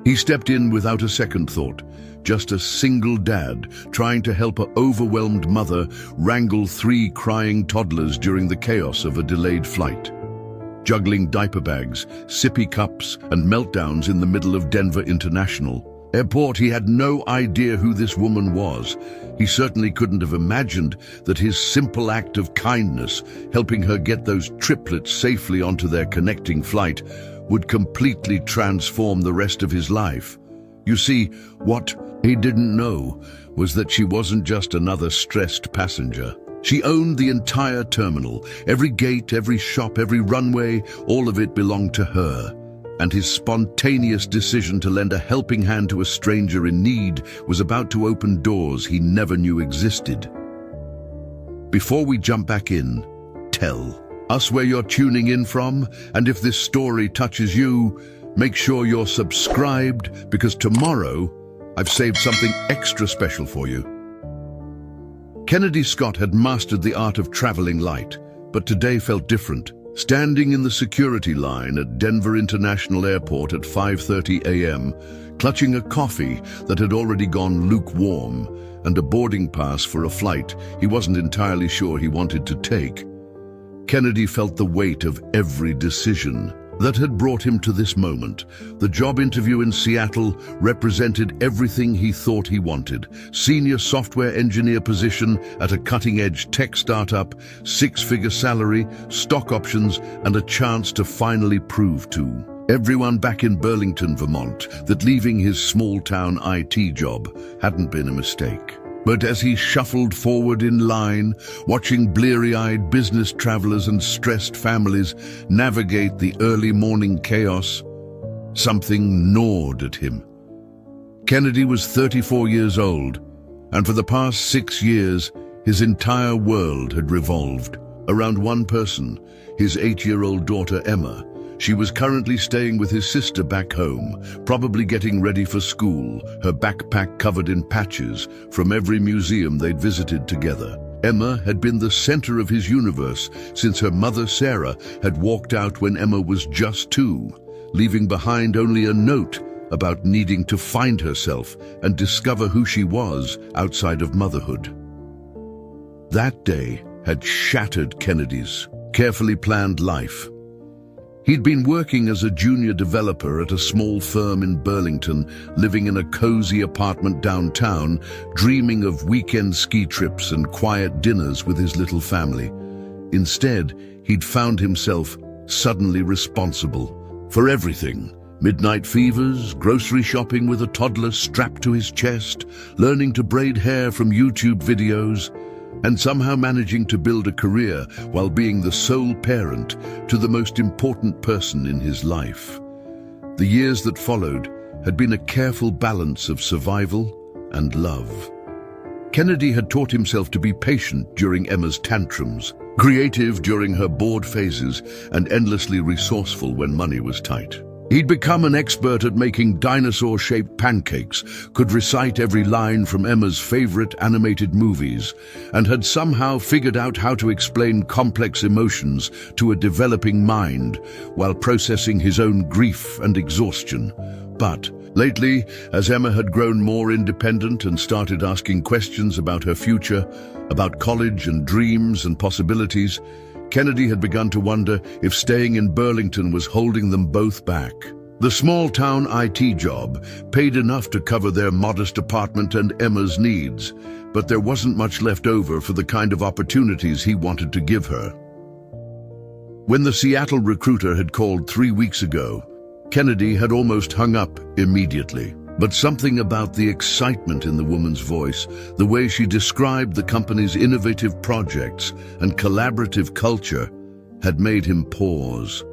He stepped in without a second thought, just a single dad trying to help an overwhelmed mother wrangle 3 crying toddlers during the chaos of a delayed flight. Juggling diaper bags, sippy cups, and meltdowns in the middle of Denver International Airport, he had no idea who this woman was. He certainly couldn't have imagined that his simple act of kindness, helping her get those triplets safely onto their connecting flight, would completely transform the rest of his life. You see, what he didn't know was that she wasn't just another stressed passenger. She owned the entire terminal. Every gate, every shop, every runway, all of it belonged to her. And his spontaneous decision to lend a helping hand to a stranger in need was about to open doors he never knew existed. Before we jump back in, tell us where you're tuning in from, and if this story touches you, make sure you're subscribed, because tomorrow I've saved something extra special for you. Kennedy Scott had mastered the art of traveling light, but today felt different. Standing in the security line at Denver International Airport at 5:30 a.m., clutching a coffee that had already gone lukewarm and a boarding pass for a flight he wasn't entirely sure he wanted to take, Kennedy felt the weight of every decision that had brought him to this moment. The job interview in Seattle represented everything he thought he wanted. Senior software engineer position at a cutting-edge tech startup, 6-figure salary, stock options, and a chance to finally prove to everyone back in Burlington, Vermont, that leaving his small-town IT job hadn't been a mistake. But as he shuffled forward in line, watching bleary-eyed business travelers and stressed families navigate the early morning chaos, something gnawed at him. Kennedy was 34 years old, and for the past 6 years, his entire world had revolved around one person, his 8-year-old daughter Emma. She was currently staying with his sister back home, probably getting ready for school, her backpack covered in patches from every museum they'd visited together. Emma had been the center of his universe since her mother Sarah had walked out when Emma was just 2, leaving behind only a note about needing to find herself and discover who she was outside of motherhood. That day had shattered Kennedy's carefully planned life. He'd been working as a junior developer at a small firm in Burlington, living in a cozy apartment downtown, dreaming of weekend ski trips and quiet dinners with his little family. Instead, he'd found himself suddenly responsible for everything. Midnight fevers, grocery shopping with a toddler strapped to his chest, learning to braid hair from YouTube videos, and somehow managing to build a career while being the sole parent to the most important person in his life. The years that followed had been a careful balance of survival and love. Kennedy had taught himself to be patient during Emma's tantrums, creative during her bored phases, and endlessly resourceful when money was tight. He'd become an expert at making dinosaur-shaped pancakes, could recite every line from Emma's favorite animated movies, and had somehow figured out how to explain complex emotions to a developing mind while processing his own grief and exhaustion. But lately, as Emma had grown more independent and started asking questions about her future, about college and dreams and possibilities, Kennedy had begun to wonder if staying in Burlington was holding them both back. The small-town IT job paid enough to cover their modest apartment and Emma's needs, but there wasn't much left over for the kind of opportunities he wanted to give her. When the Seattle recruiter had called 3 weeks ago, Kennedy had almost hung up immediately. But something about the excitement in the woman's voice, the way she described the company's innovative projects and collaborative culture, had made him pause.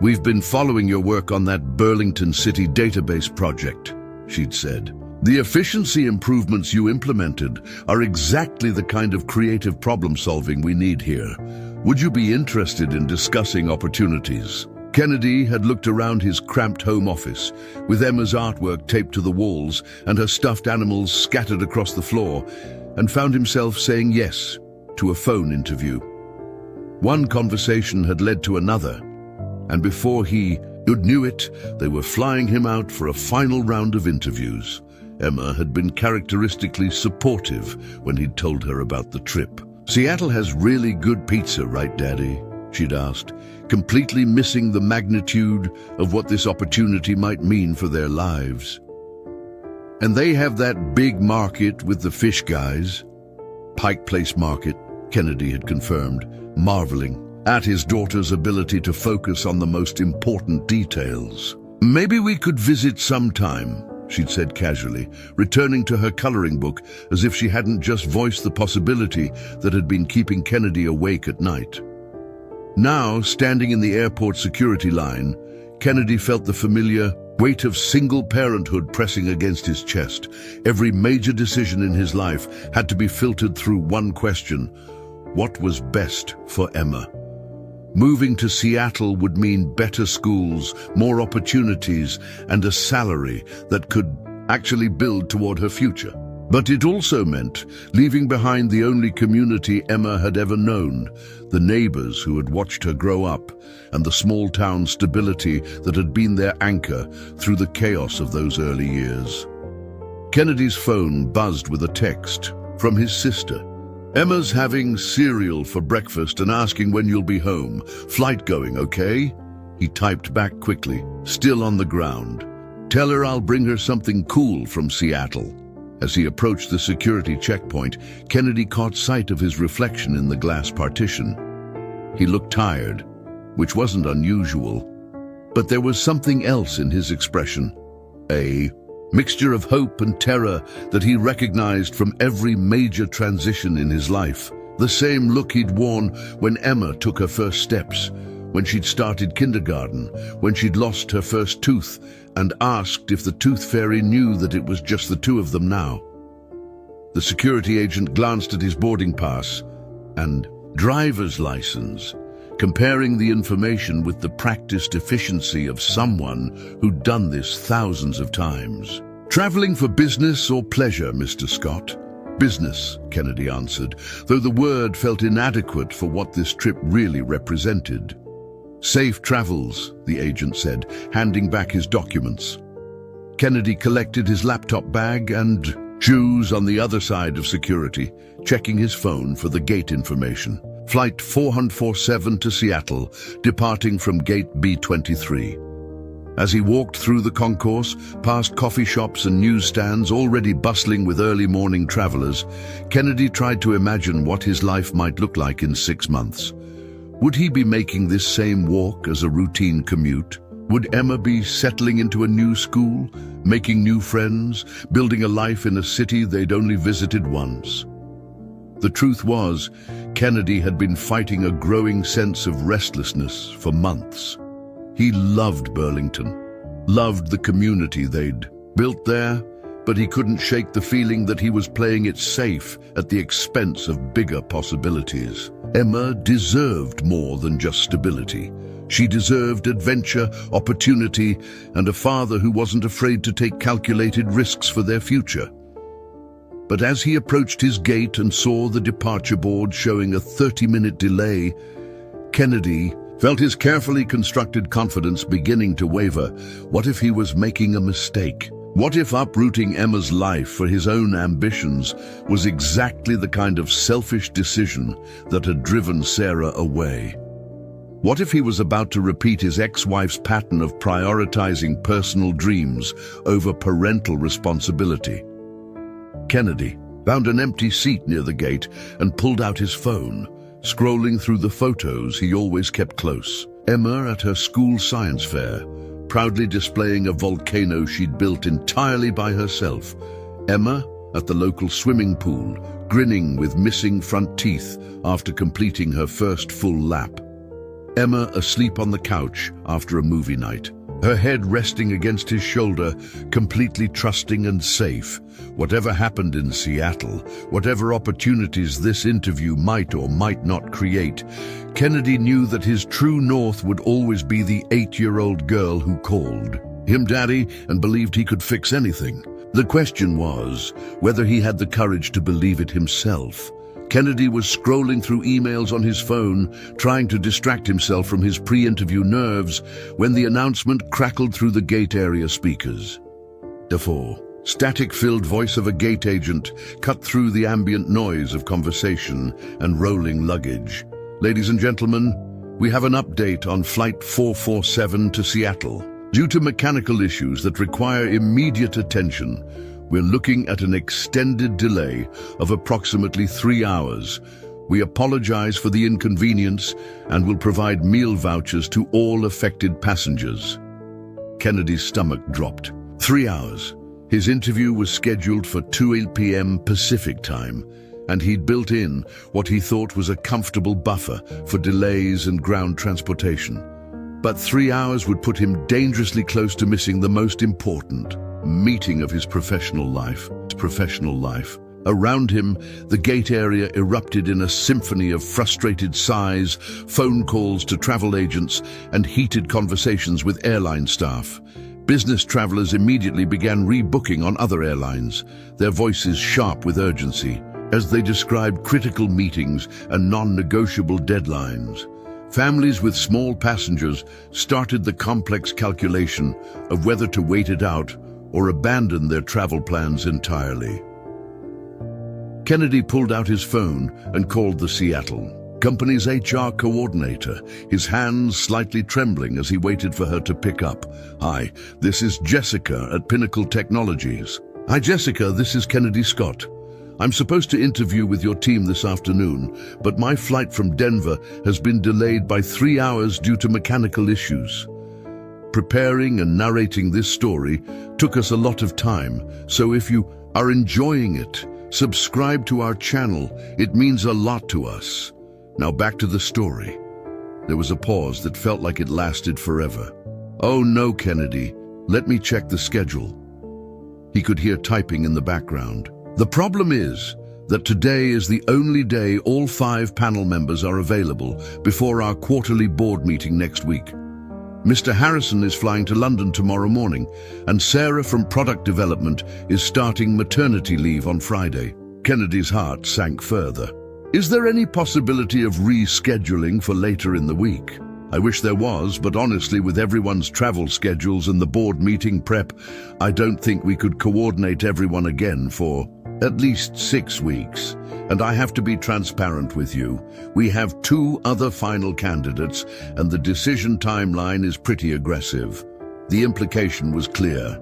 "We've been following your work on that Burlington City database project," she'd said. "The efficiency improvements you implemented are exactly the kind of creative problem-solving we need here. Would you be interested in discussing opportunities?" Kennedy had looked around his cramped home office, with Emma's artwork taped to the walls and her stuffed animals scattered across the floor, and found himself saying yes to a phone interview. One conversation had led to another, and before he You knew it, they were flying him out for a final round of interviews. Emma had been characteristically supportive when he'd told her about the trip. "Seattle has really good pizza, right, Daddy?" she'd asked, completely missing the magnitude of what this opportunity might mean for their lives. "And they have that big market with the fish guys." "Pike Place Market," Kennedy had confirmed, marveling at his daughter's ability to focus on the most important details. "Maybe we could visit sometime," she'd said casually, returning to her coloring book as if she hadn't just voiced the possibility that had been keeping Kennedy awake at night. Now, standing in the airport security line, Kennedy felt the familiar weight of single parenthood pressing against his chest. Every major decision in his life had to be filtered through one question: what was best for Emma? Moving to Seattle would mean better schools, more opportunities, and a salary that could actually build toward her future. But it also meant leaving behind the only community Emma had ever known, the neighbors who had watched her grow up, and the small-town stability that had been their anchor through the chaos of those early years. Kennedy's phone buzzed with a text from his sister. "Emma's having cereal for breakfast and asking when you'll be home. Flight going, okay?" He typed back quickly, still on the ground. "Tell her I'll bring her something cool from Seattle." As he approached the security checkpoint, Kennedy caught sight of his reflection in the glass partition. He looked tired, which wasn't unusual, but there was something else in his expression. A mixture of hope and terror that he recognized from every major transition in his life. The same look he'd worn when Emma took her first steps, when she'd started kindergarten, when she'd lost her first tooth and asked if the tooth fairy knew that it was just the two of them now. The security agent glanced at his boarding pass and driver's license, comparing the information with the practiced efficiency of someone who'd done this thousands of times. "Traveling for business or pleasure, Mr. Scott?" "Business," Kennedy answered, though the word felt inadequate for what this trip really represented. "Safe travels," the agent said, handing back his documents. Kennedy collected his laptop bag and shoes on the other side of security, checking his phone for the gate information. Flight 447 to Seattle, departing from gate B23. As he walked through the concourse, past coffee shops and newsstands already bustling with early morning travelers, Kennedy tried to imagine what his life might look like in 6 months. Would he be making this same walk as a routine commute? Would Emma be settling into a new school, making new friends, building a life in a city they'd only visited once? The truth was, Kennedy had been fighting a growing sense of restlessness for months. He loved Burlington, loved the community they'd built there, but he couldn't shake the feeling that he was playing it safe at the expense of bigger possibilities. Emma deserved more than just stability. She deserved adventure, opportunity, and a father who wasn't afraid to take calculated risks for their future. But as he approached his gate and saw the departure board showing a 30-minute delay, Kennedy felt his carefully constructed confidence beginning to waver. What if he was making a mistake? What if uprooting Emma's life for his own ambitions was exactly the kind of selfish decision that had driven Sarah away? What if he was about to repeat his ex-wife's pattern of prioritizing personal dreams over parental responsibility? Kennedy found an empty seat near the gate and pulled out his phone, scrolling through the photos he always kept close. Emma at her school science fair, proudly displaying a volcano she'd built entirely by herself. Emma at the local swimming pool, grinning with missing front teeth after completing her first full lap. Emma asleep on the couch after a movie night, her head resting against his shoulder, completely trusting and safe. Whatever happened in Seattle, whatever opportunities this interview might or might not create, Kennedy knew that his true north would always be the 8-year-old girl who called him daddy and believed he could fix anything. The question was whether he had the courage to believe it himself, Kennedy was scrolling through emails on his phone, trying to distract himself from his pre-interview nerves, when the announcement crackled through the gate area speakers. The static-filled voice of a gate agent cut through the ambient noise of conversation and rolling luggage. Ladies and gentlemen, we have an update on Flight 447 to Seattle. Due to mechanical issues that require immediate attention, we're looking at an extended delay of approximately 3 hours. We apologize for the inconvenience and will provide meal vouchers to all affected passengers. Kennedy's stomach dropped. 3 hours. His interview was scheduled for 2 p.m. Pacific time, and he'd built in what he thought was a comfortable buffer for delays and ground transportation. But 3 hours would put him dangerously close to missing the most important meeting of his professional life. Around him, the gate area erupted in a symphony of frustrated sighs, phone calls to travel agents, and heated conversations with airline staff. Business travelers immediately began rebooking on other airlines, their voices sharp with urgency, as they described critical meetings and non-negotiable deadlines. Families with small passengers started the complex calculation of whether to wait it out or abandon their travel plans entirely. Kennedy pulled out his phone and called the Seattle company's HR coordinator, his hands slightly trembling as he waited for her to pick up. "Hi, this is Jessica at Pinnacle Technologies." "Hi Jessica, this is Kennedy Scott. I'm supposed to interview with your team this afternoon, but my flight from Denver has been delayed by 3 hours due to mechanical issues. Preparing and narrating this story took us a lot of time, so if you are enjoying it, subscribe to our channel. It means a lot to us. Now back to the story." There was a pause that felt like it lasted forever. "Oh no, Kennedy, let me check the schedule." He could hear typing in the background. "The problem is that today is the only day all 5 panel members are available before our quarterly board meeting next week. Mr. Harrison is flying to London tomorrow morning, and Sarah from Product Development is starting maternity leave on Friday." Kennedy's heart sank further. "Is there any possibility of rescheduling for later in the week?" "I wish there was, but honestly, with everyone's travel schedules and the board meeting prep, I don't think we could coordinate everyone again for at least 6 weeks. And I have to be transparent with you. We have 2 other final candidates, and the decision timeline is pretty aggressive." The implication was clear.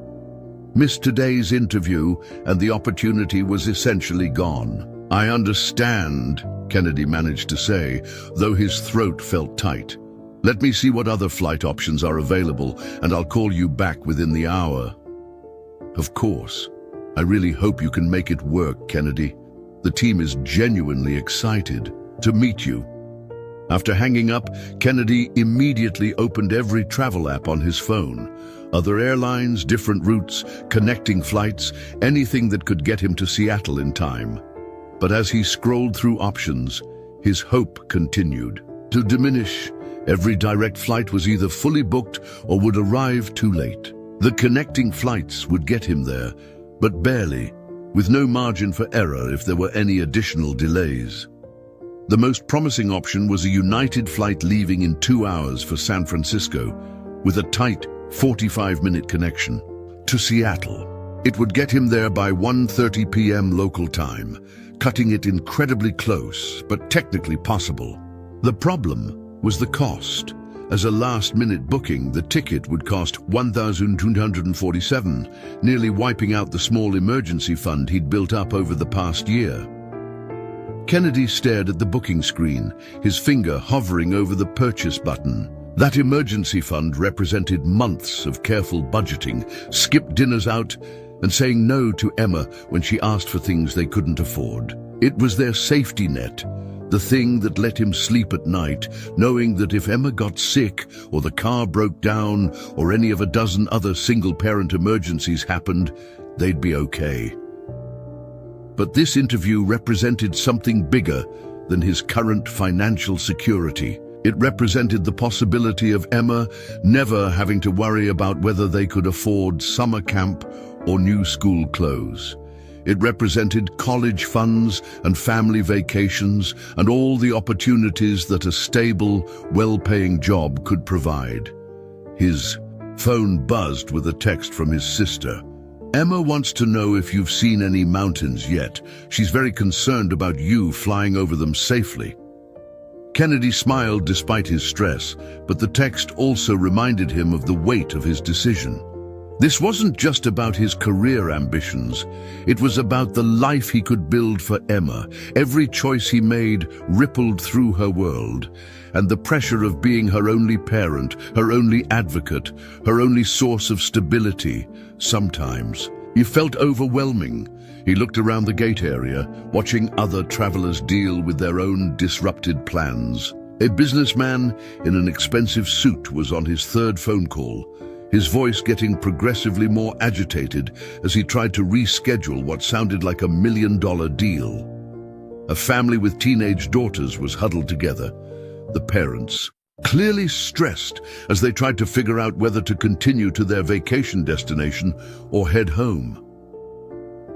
Missed today's interview, and the opportunity was essentially gone. "I understand," Kennedy managed to say, though his throat felt tight. "Let me see what other flight options are available, and I'll call you back within the hour." "Of course. I really hope you can make it work, Kennedy. The team is genuinely excited to meet you." After hanging up, Kennedy immediately opened every travel app on his phone. Other airlines, different routes, connecting flights, anything that could get him to Seattle in time. But as he scrolled through options, his hope continued to diminish. Every direct flight was either fully booked or would arrive too late. The connecting flights would get him there, but barely, with no margin for error if there were any additional delays. The most promising option was a United flight leaving in 2 hours for San Francisco, with a tight 45-minute connection to Seattle. It would get him there by 1:30 p.m. local time, cutting it incredibly close, but technically possible. The problem was the cost. As a last-minute booking, the ticket would cost $1,247, nearly wiping out the small emergency fund he'd built up over the past year. Kennedy stared at the booking screen, his finger hovering over the purchase button. That emergency fund represented months of careful budgeting, skipped dinners out, and saying no to Emma when she asked for things they couldn't afford. It was their safety net, the thing that let him sleep at night, knowing that if Emma got sick, or the car broke down, or any of a dozen other single-parent emergencies happened, they'd be okay. But this interview represented something bigger than his current financial security. It represented the possibility of Emma never having to worry about whether they could afford summer camp or new school clothes. It represented college funds and family vacations and all the opportunities that a stable, well-paying job could provide. His phone buzzed with a text from his sister. "Emma wants to know if you've seen any mountains yet. She's very concerned about you flying over them safely." Kennedy smiled despite his stress, but the text also reminded him of the weight of his decision. This wasn't just about his career ambitions. It was about the life he could build for Emma. Every choice he made rippled through her world, and the pressure of being her only parent, her only advocate, her only source of stability, sometimes, it felt overwhelming. He looked around the gate area, watching other travelers deal with their own disrupted plans. A businessman in an expensive suit was on his third phone call, his voice getting progressively more agitated as he tried to reschedule what sounded like $1 million deal. A family with teenage daughters was huddled together, the parents clearly stressed as they tried to figure out whether to continue to their vacation destination or head home.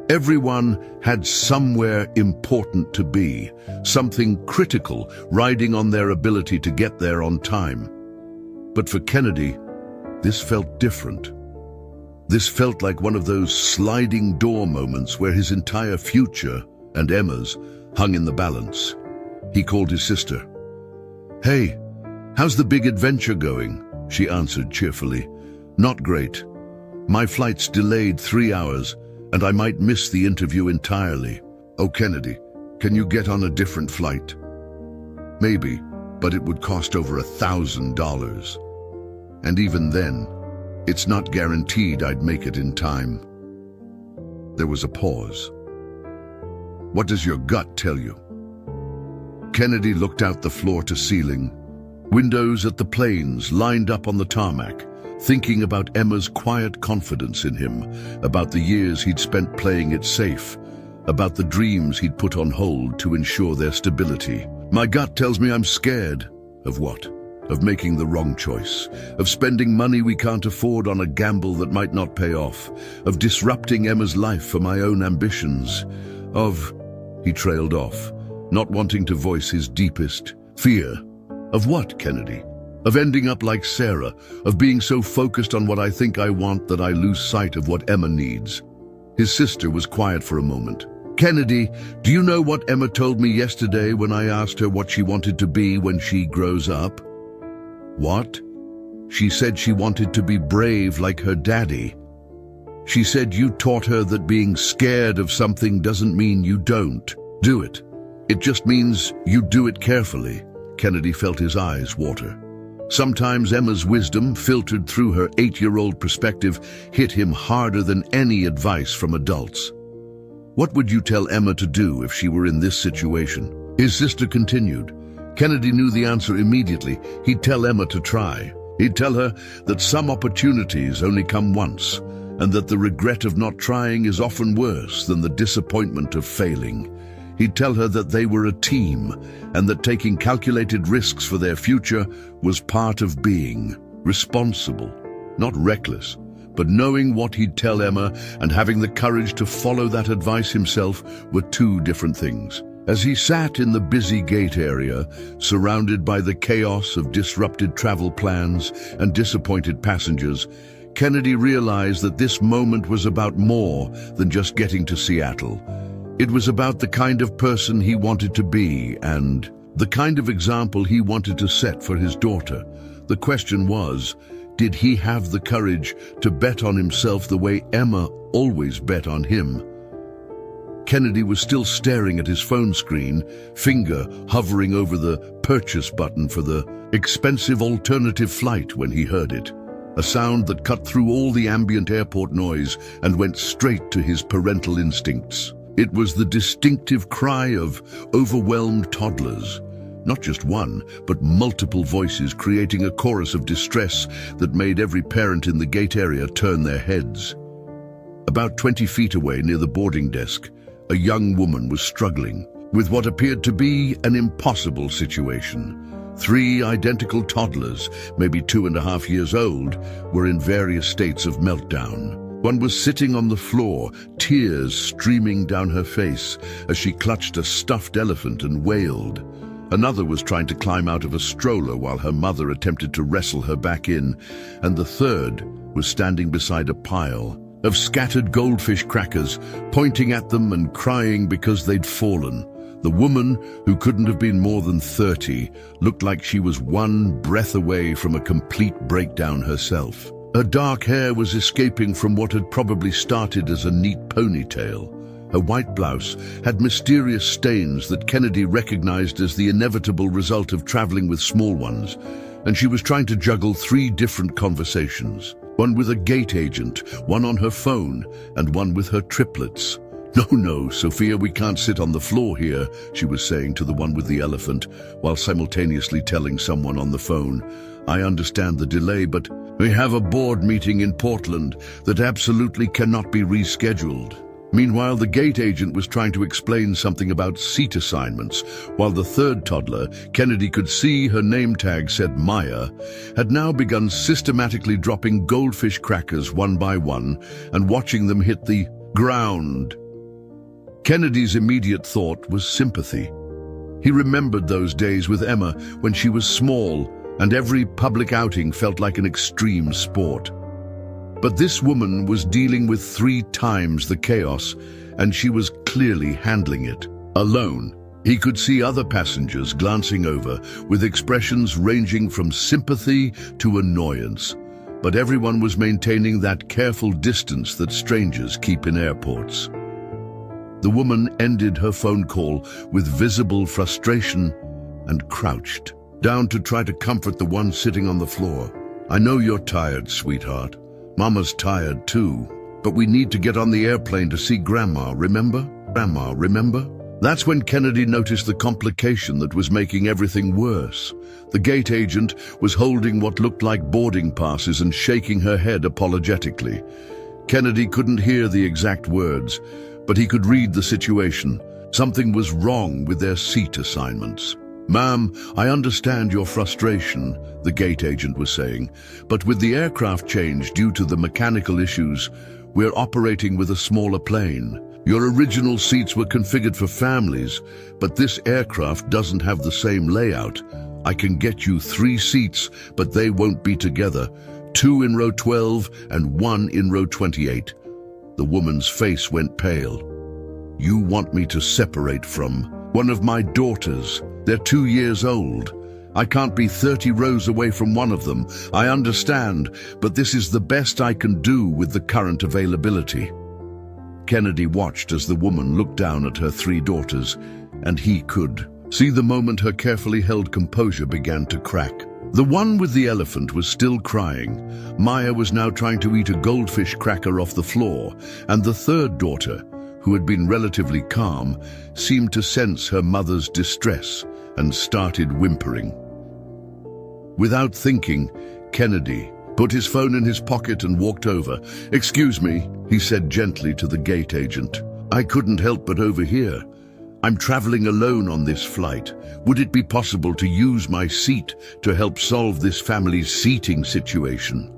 Everyone had somewhere important to be, something critical riding on their ability to get there on time. But for Kennedy, this felt different. This felt like one of those sliding door moments where his entire future, and Emma's, hung in the balance. He called his sister. "Hey, how's the big adventure going?" she answered cheerfully. "Not great. My flight's delayed 3 hours, and I might miss the interview entirely." "Oh, Kennedy, can you get on a different flight?" "Maybe, but it would cost over $1,000. And even then, it's not guaranteed I'd make it in time." There was a pause. "What does your gut tell you?" Kennedy looked out the floor to ceiling. Windows at the planes lined up on the tarmac, thinking about Emma's quiet confidence in him, about the years he'd spent playing it safe, about the dreams he'd put on hold to ensure their stability. "My gut tells me I'm scared." "Of what?" "Of making the wrong choice, of spending money we can't afford on a gamble that might not pay off, of disrupting Emma's life for my own ambitions, of..." He trailed off, not wanting to voice his deepest fear. "Of what, Kennedy?" "Of ending up like Sarah, of being so focused on what I think I want that I lose sight of what Emma needs." His sister was quiet for a moment. "Kennedy, do you know what Emma told me yesterday when I asked her what she wanted to be when she grows up?" "What?" "She said she wanted to be brave like her daddy. She said you taught her that being scared of something doesn't mean you don't do it. It just means you do it carefully." Kennedy felt his eyes water. Sometimes Emma's wisdom, filtered through her 8-year-old perspective, hit him harder than any advice from adults. "What would you tell Emma to do if she were in this situation?" His sister continued. Kennedy knew the answer immediately. He'd tell Emma to try. He'd tell her that some opportunities only come once, and that the regret of not trying is often worse than the disappointment of failing. He'd tell her that they were a team, and that taking calculated risks for their future was part of being responsible, not reckless, but knowing what he'd tell Emma and having the courage to follow that advice himself were two different things. As he sat in the busy gate area, surrounded by the chaos of disrupted travel plans and disappointed passengers, Kennedy realized that this moment was about more than just getting to Seattle. It was about the kind of person he wanted to be and the kind of example he wanted to set for his daughter. The question was, did he have the courage to bet on himself the way Emma always bet on him? Kennedy was still staring at his phone screen, finger hovering over the purchase button for the expensive alternative flight when he heard it. A sound that cut through all the ambient airport noise and went straight to his parental instincts. It was the distinctive cry of overwhelmed toddlers. Not just one, but multiple voices creating a chorus of distress that made every parent in the gate area turn their heads. About 20 feet away near the boarding desk, a young woman was struggling with what appeared to be an impossible situation. 3 identical toddlers, maybe 2.5 years old, were in various states of meltdown. One was sitting on the floor, tears streaming down her face as she clutched a stuffed elephant and wailed. Another was trying to climb out of a stroller while her mother attempted to wrestle her back in, and the third was standing beside a pile of scattered goldfish crackers, pointing at them and crying because they'd fallen. The woman, who couldn't have been more than 30, looked like she was one breath away from a complete breakdown herself. Her dark hair was escaping from what had probably started as a neat ponytail. Her white blouse had mysterious stains that Kennedy recognized as the inevitable result of traveling with small ones, and she was trying to juggle 3 different conversations. One with a gate agent, one on her phone, and one with her triplets. No, Sophia, we can't sit on the floor here," she was saying to the one with the elephant, while simultaneously telling someone on the phone, "I understand the delay, but we have a board meeting in Portland that absolutely cannot be rescheduled." Meanwhile, the gate agent was trying to explain something about seat assignments, while the third toddler, Kennedy could see her name tag said Maya, had now begun systematically dropping goldfish crackers one by one and watching them hit the ground. Kennedy's immediate thought was sympathy. He remembered those days with Emma when she was small and every public outing felt like an extreme sport. But this woman was dealing with 3 times the chaos, and she was clearly handling it alone. He could see other passengers glancing over with expressions ranging from sympathy to annoyance, but everyone was maintaining that careful distance that strangers keep in airports. The woman ended her phone call with visible frustration and crouched down to try to comfort the one sitting on the floor. "I know you're tired, sweetheart. Mama's tired too, but we need to get on the airplane to see Grandma, remember? Grandma, remember?" That's when Kennedy noticed the complication that was making everything worse. The gate agent was holding what looked like boarding passes and shaking her head apologetically. Kennedy couldn't hear the exact words, but he could read the situation. Something was wrong with their seat assignments. "Ma'am, I understand your frustration," the gate agent was saying, "but with the aircraft change due to the mechanical issues, we're operating with a smaller plane. Your original seats were configured for families, but this aircraft doesn't have the same layout. I can get you 3 seats, but they won't be together. 2 in row 12 and 1 in row 28. The woman's face went pale. "You want me to separate from one of my daughters? They're 2 years old. I can't be 30 rows away from one of them. I understand, but this is the best I can do with the current availability." Kennedy watched as the woman looked down at her 3 daughters, and he could see the moment her carefully held composure began to crack. The one with the elephant was still crying. Maya was now trying to eat a goldfish cracker off the floor, and the third daughter, who had been relatively calm, seemed to sense her mother's distress and started whimpering. Without thinking, Kennedy put his phone in his pocket and walked over. "Excuse me," he said gently to the gate agent. "I couldn't help but overhear. I'm traveling alone on this flight. Would it be possible to use my seat to help solve this family's seating situation?"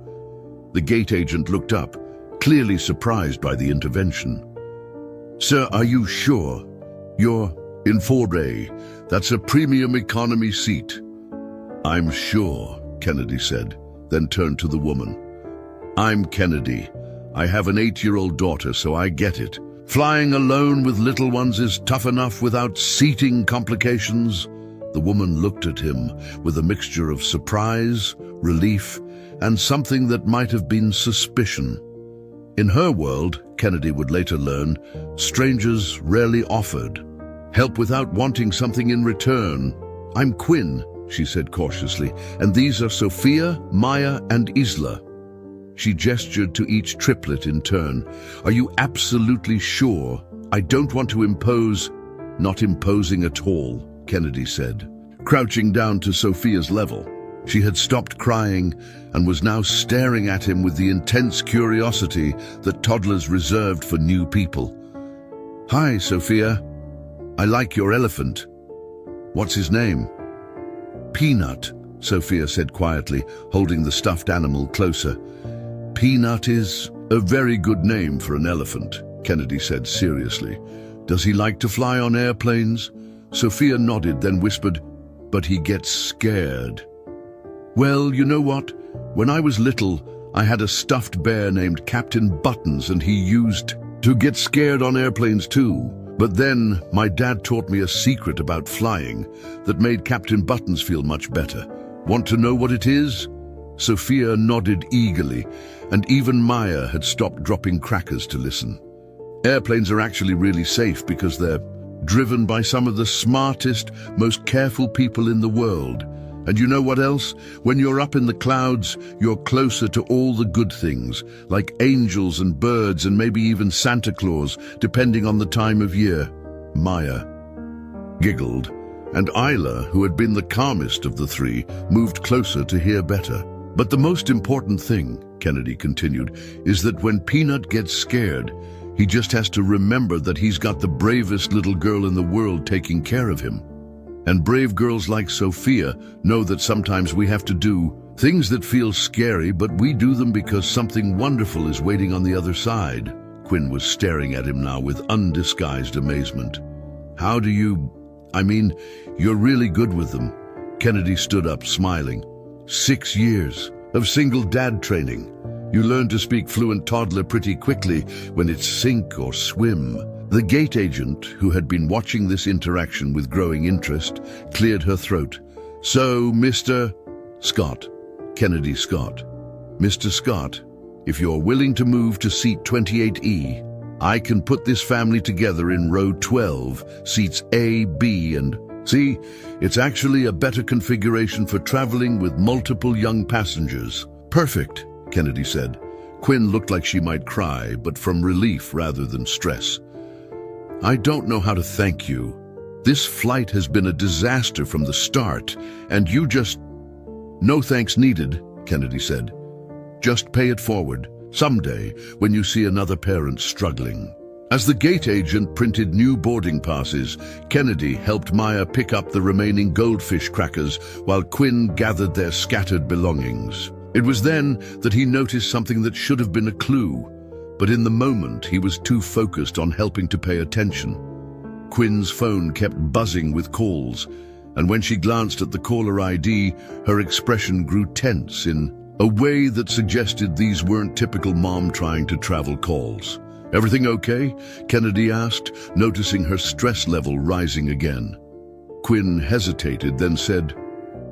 The gate agent looked up, clearly surprised by the intervention. "Sir, are you sure? You're in 4A. That's a premium economy seat." "I'm sure," Kennedy said, then turned to the woman. "I'm Kennedy. I have an 8-year-old daughter, so I get it. Flying alone with little ones is tough enough without seating complications." The woman looked at him with a mixture of surprise, relief, and something that might have been suspicion. In her world, Kennedy would later learn, strangers rarely offered help without wanting something in return. "I'm Quinn," she said cautiously, "and these are Sophia, Maya, and Isla." She gestured to each triplet in turn. "Are you absolutely sure? I don't want to impose." "Not imposing at all," Kennedy said, crouching down to Sophia's level. She had stopped crying and was now staring at him with the intense curiosity that toddlers reserved for new people. "Hi, Sophia. I like your elephant. What's his name?" "Peanut," Sophia said quietly, holding the stuffed animal closer. "Peanut is A very good name for an elephant, Kennedy said seriously. Does he like to fly on airplanes? Sophia nodded, then whispered, but he gets scared. Well, you know what? When I was little, I had a stuffed bear named Captain Buttons, and he used to get scared on airplanes too. But then my dad taught me a secret about flying that made Captain Buttons feel much better. Want to know what it is? Sophia nodded eagerly, and even Maya had stopped dropping crackers to listen. Airplanes are actually really safe because they're driven by some of the smartest, most careful people in the world. And you know what else? When you're up in the clouds, you're closer to all the good things, like angels and birds and maybe even Santa Claus, depending on the time of year. Maya giggled, and Isla, who had been the calmest of the three, moved closer to hear better. But the most important thing, Kennedy continued, is that when Peanut gets scared, he just has to remember that he's got the bravest little girl in the world taking care of him. And brave girls like Sophia know that sometimes we have to do things that feel scary, but we do them because something wonderful is waiting on the other side. Quinn was staring at him now with undisguised amazement. How do you... you're really good with them. Kennedy stood up, smiling. 6 years of single dad training. You learn to speak fluent toddler pretty quickly when it's sink or swim. The gate agent, who had been watching this interaction with growing interest, cleared her throat. So, Mr. Scott, Kennedy Scott. Mr. Scott, if you're willing to move to seat 28E, I can put this family together in row 12, seats A, B, and C. It's actually a better configuration for traveling with multiple young passengers. Perfect, Kennedy said. Quinn looked like she might cry, but from relief rather than stress. I don't know how to thank you. This flight has been a disaster from the start, and you just... No thanks needed, Kennedy said. Just pay it forward, someday, when you see another parent struggling. As the gate agent printed new boarding passes, Kennedy helped Maya pick up the remaining goldfish crackers while Quinn gathered their scattered belongings. It was then that he noticed something that should have been a clue, but in the moment he was too focused on helping to pay attention. Quinn's phone kept buzzing with calls, and when she glanced at the caller ID, her expression grew tense in a way that suggested these weren't typical mom trying to travel calls. Everything okay? Kennedy asked, noticing her stress level rising again. Quinn hesitated, then said,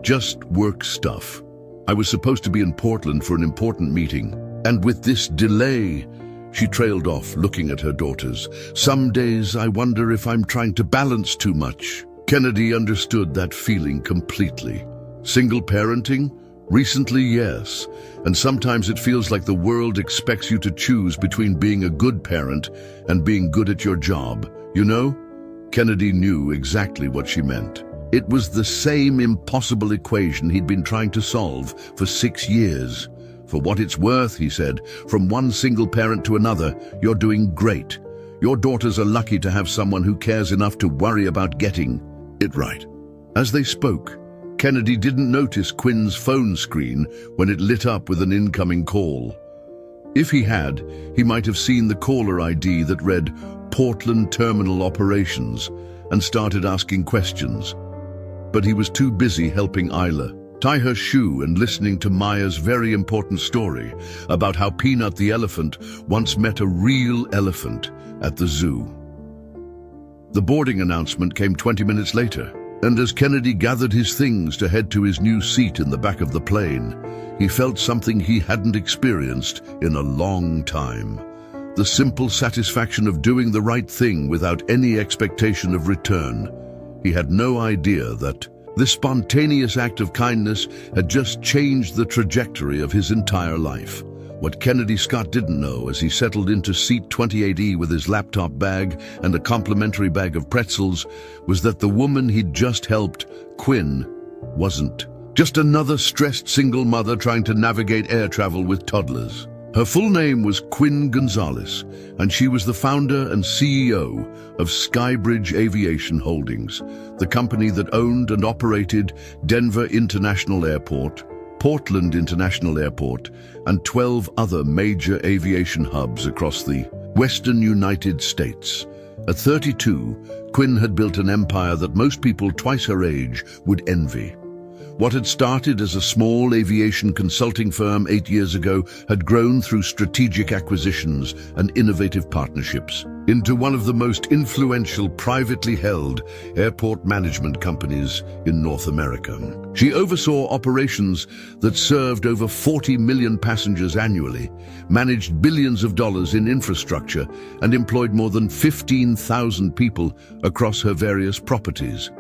Just work stuff. I was supposed to be in Portland for an important meeting, and with this delay... She trailed off, looking at her daughters. Some days I wonder if I'm trying to balance too much. Kennedy understood that feeling completely. Single parenting? Recently, yes. And sometimes it feels like the world expects you to choose between being a good parent and being good at your job. You know? Kennedy knew exactly what she meant. It was the same impossible equation he'd been trying to solve for 6 years. For what it's worth, he said, from one single parent to another, you're doing great. Your daughters are lucky to have someone who cares enough to worry about getting it right. As they spoke, Kennedy didn't notice Quinn's phone screen when it lit up with an incoming call. If he had, he might have seen the caller ID that read Portland Terminal Operations and started asking questions. But he was too busy helping Isla tie her shoe and listening to Maya's very important story about how Peanut the elephant once met a real elephant at the zoo. The boarding announcement came 20 minutes later, and as Kennedy gathered his things to head to his new seat in the back of the plane, he felt something he hadn't experienced in a long time. The simple satisfaction of doing the right thing without any expectation of return. He had no idea that this spontaneous act of kindness had just changed the trajectory of his entire life. What Kennedy Scott didn't know as he settled into seat 28E with his laptop bag and a complimentary bag of pretzels was that the woman he'd just helped, Quinn, wasn't just another stressed single mother trying to navigate air travel with toddlers. Her full name was Quinn Gonzalez, and she was the founder and CEO of Skybridge Aviation Holdings, the company that owned and operated Denver International Airport, Portland International Airport, and 12 other major aviation hubs across the western United States. At 32, Quinn had built an empire that most people twice her age would envy. What had started as a small aviation consulting firm 8 years ago had grown through strategic acquisitions and innovative partnerships into one of the most influential privately held airport management companies in North America. She oversaw operations that served over 40 million passengers annually, managed billions of dollars in infrastructure, and employed more than 15,000 people across her various properties.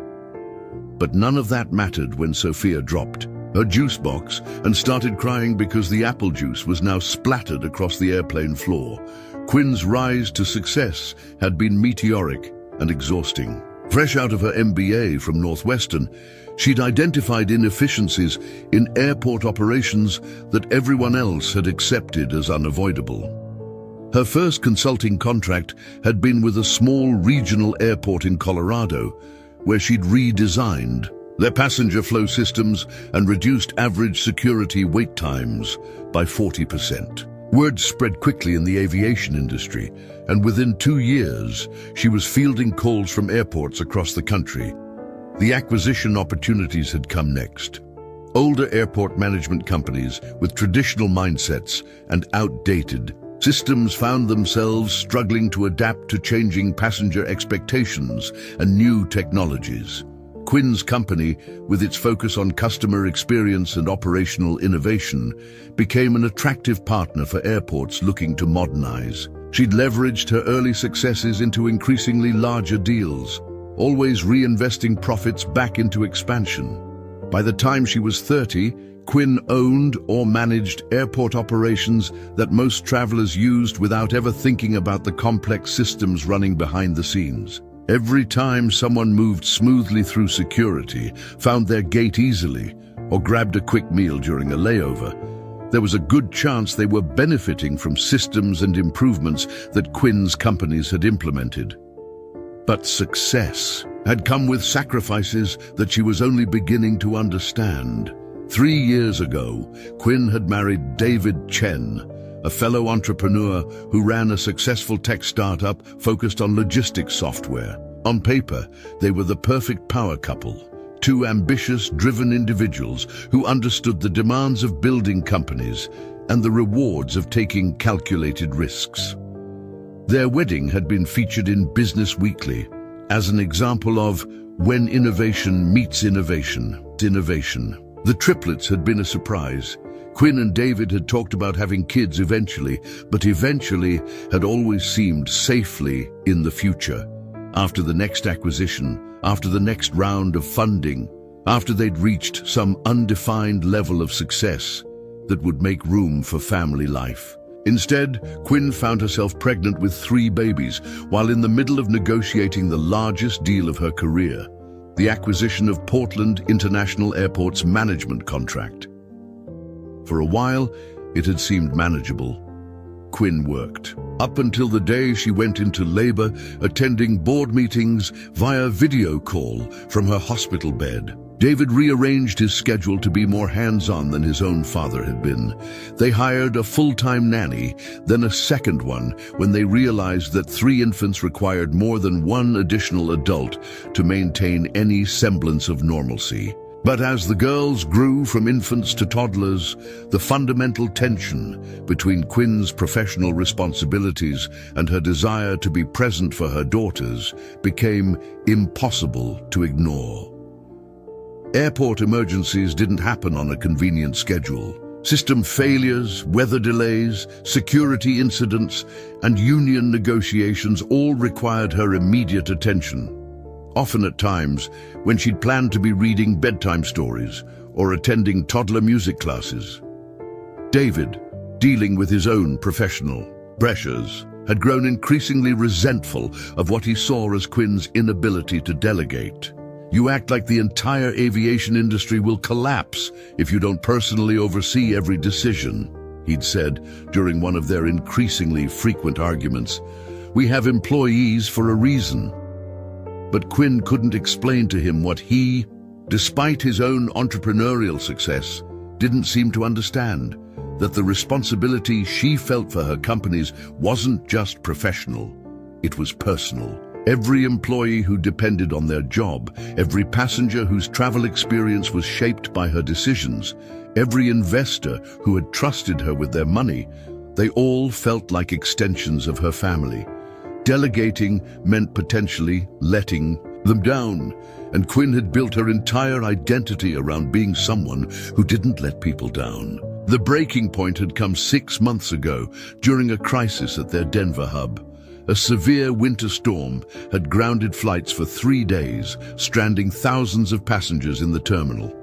But none of that mattered when Sophia dropped her juice box and started crying because the apple juice was now splattered across the airplane floor. Quinn's rise to success had been meteoric and exhausting. Fresh out of her MBA from Northwestern, she'd identified inefficiencies in airport operations that everyone else had accepted as unavoidable. Her first consulting contract had been with a small regional airport in Colorado, where she'd redesigned their passenger flow systems and reduced average security wait times by 40%. Word spread quickly in the aviation industry, and within 2 years, she was fielding calls from airports across the country. The acquisition opportunities had come next. Older airport management companies with traditional mindsets and outdated systems found themselves struggling to adapt to changing passenger expectations and new technologies. Quinn's company, with its focus on customer experience and operational innovation, became an attractive partner for airports looking to modernize. She'd leveraged her early successes into increasingly larger deals, always reinvesting profits back into expansion. By the time she was 30, Quinn owned or managed airport operations that most travelers used without ever thinking about the complex systems running behind the scenes. Every time someone moved smoothly through security, found their gate easily, or grabbed a quick meal during a layover, there was a good chance they were benefiting from systems and improvements that Quinn's companies had implemented. But success had come with sacrifices that she was only beginning to understand. 3 years ago, Quinn had married David Chen, a fellow entrepreneur who ran a successful tech startup focused on logistics software. On paper, they were the perfect power couple, two ambitious, driven individuals who understood the demands of building companies and the rewards of taking calculated risks. Their wedding had been featured in Business Weekly as an example of when innovation meets innovation. The triplets had been a surprise. Quinn and David had talked about having kids eventually, but eventually had always seemed safely in the future. After the next acquisition, after the next round of funding, after they'd reached some undefined level of success that would make room for family life. Instead, Quinn found herself pregnant with 3 babies while in the middle of negotiating the largest deal of her career, the acquisition of Portland International Airport's management contract. For a while, it had seemed manageable. Quinn worked, up until the day she went into labor, attending board meetings via video call from her hospital bed. David rearranged his schedule to be more hands-on than his own father had been. They hired a full-time nanny, then a second one, when they realized that 3 infants required more than 1 additional adult to maintain any semblance of normalcy. But as the girls grew from infants to toddlers, the fundamental tension between Quinn's professional responsibilities and her desire to be present for her daughters became impossible to ignore. Airport emergencies didn't happen on a convenient schedule. System failures, weather delays, security incidents, and union negotiations all required her immediate attention. Often at times, when she'd planned to be reading bedtime stories or attending toddler music classes. David, dealing with his own professional pressures, had grown increasingly resentful of what he saw as Quinn's inability to delegate. "You act like the entire aviation industry will collapse if you don't personally oversee every decision," he'd said during one of their increasingly frequent arguments. "We have employees for a reason." But Quinn couldn't explain to him what he, despite his own entrepreneurial success, didn't seem to understand that the responsibility she felt for her companies wasn't just professional, it was personal. Every employee who depended on their job, every passenger whose travel experience was shaped by her decisions, every investor who had trusted her with their money, they all felt like extensions of her family. Delegating meant potentially letting them down, and Quinn had built her entire identity around being someone who didn't let people down. The breaking point had come 6 months ago during a crisis at their Denver hub. A severe winter storm had grounded flights for 3 days, stranding thousands of passengers in the terminal.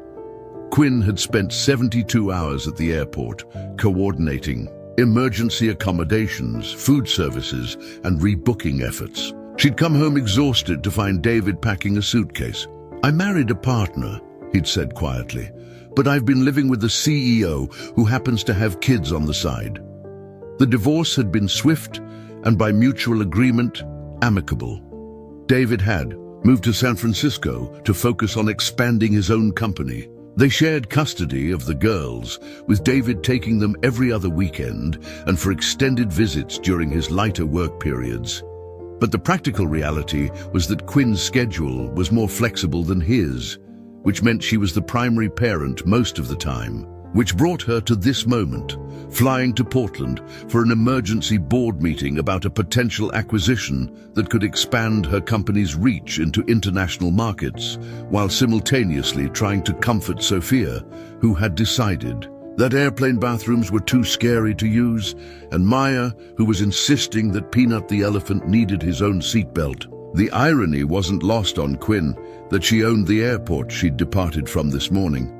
Quinn had spent 72 hours at the airport, coordinating emergency accommodations, food services, and rebooking efforts. She'd come home exhausted to find David packing a suitcase. "I married a partner," he'd said quietly, "but I've been living with the CEO who happens to have kids on the side." The divorce had been swift and, by mutual agreement, amicable. David had moved to San Francisco to focus on expanding his own company. They shared custody of the girls, with David taking them every other weekend and for extended visits during his lighter work periods. But the practical reality was that Quinn's schedule was more flexible than his, which meant she was the primary parent most of the time, which brought her to this moment, flying to Portland for an emergency board meeting about a potential acquisition that could expand her company's reach into international markets, while simultaneously trying to comfort Sophia, who had decided that airplane bathrooms were too scary to use, and Maya, who was insisting that Peanut the elephant needed his own seatbelt. The irony wasn't lost on Quinn that she owned the airport she'd departed from this morning,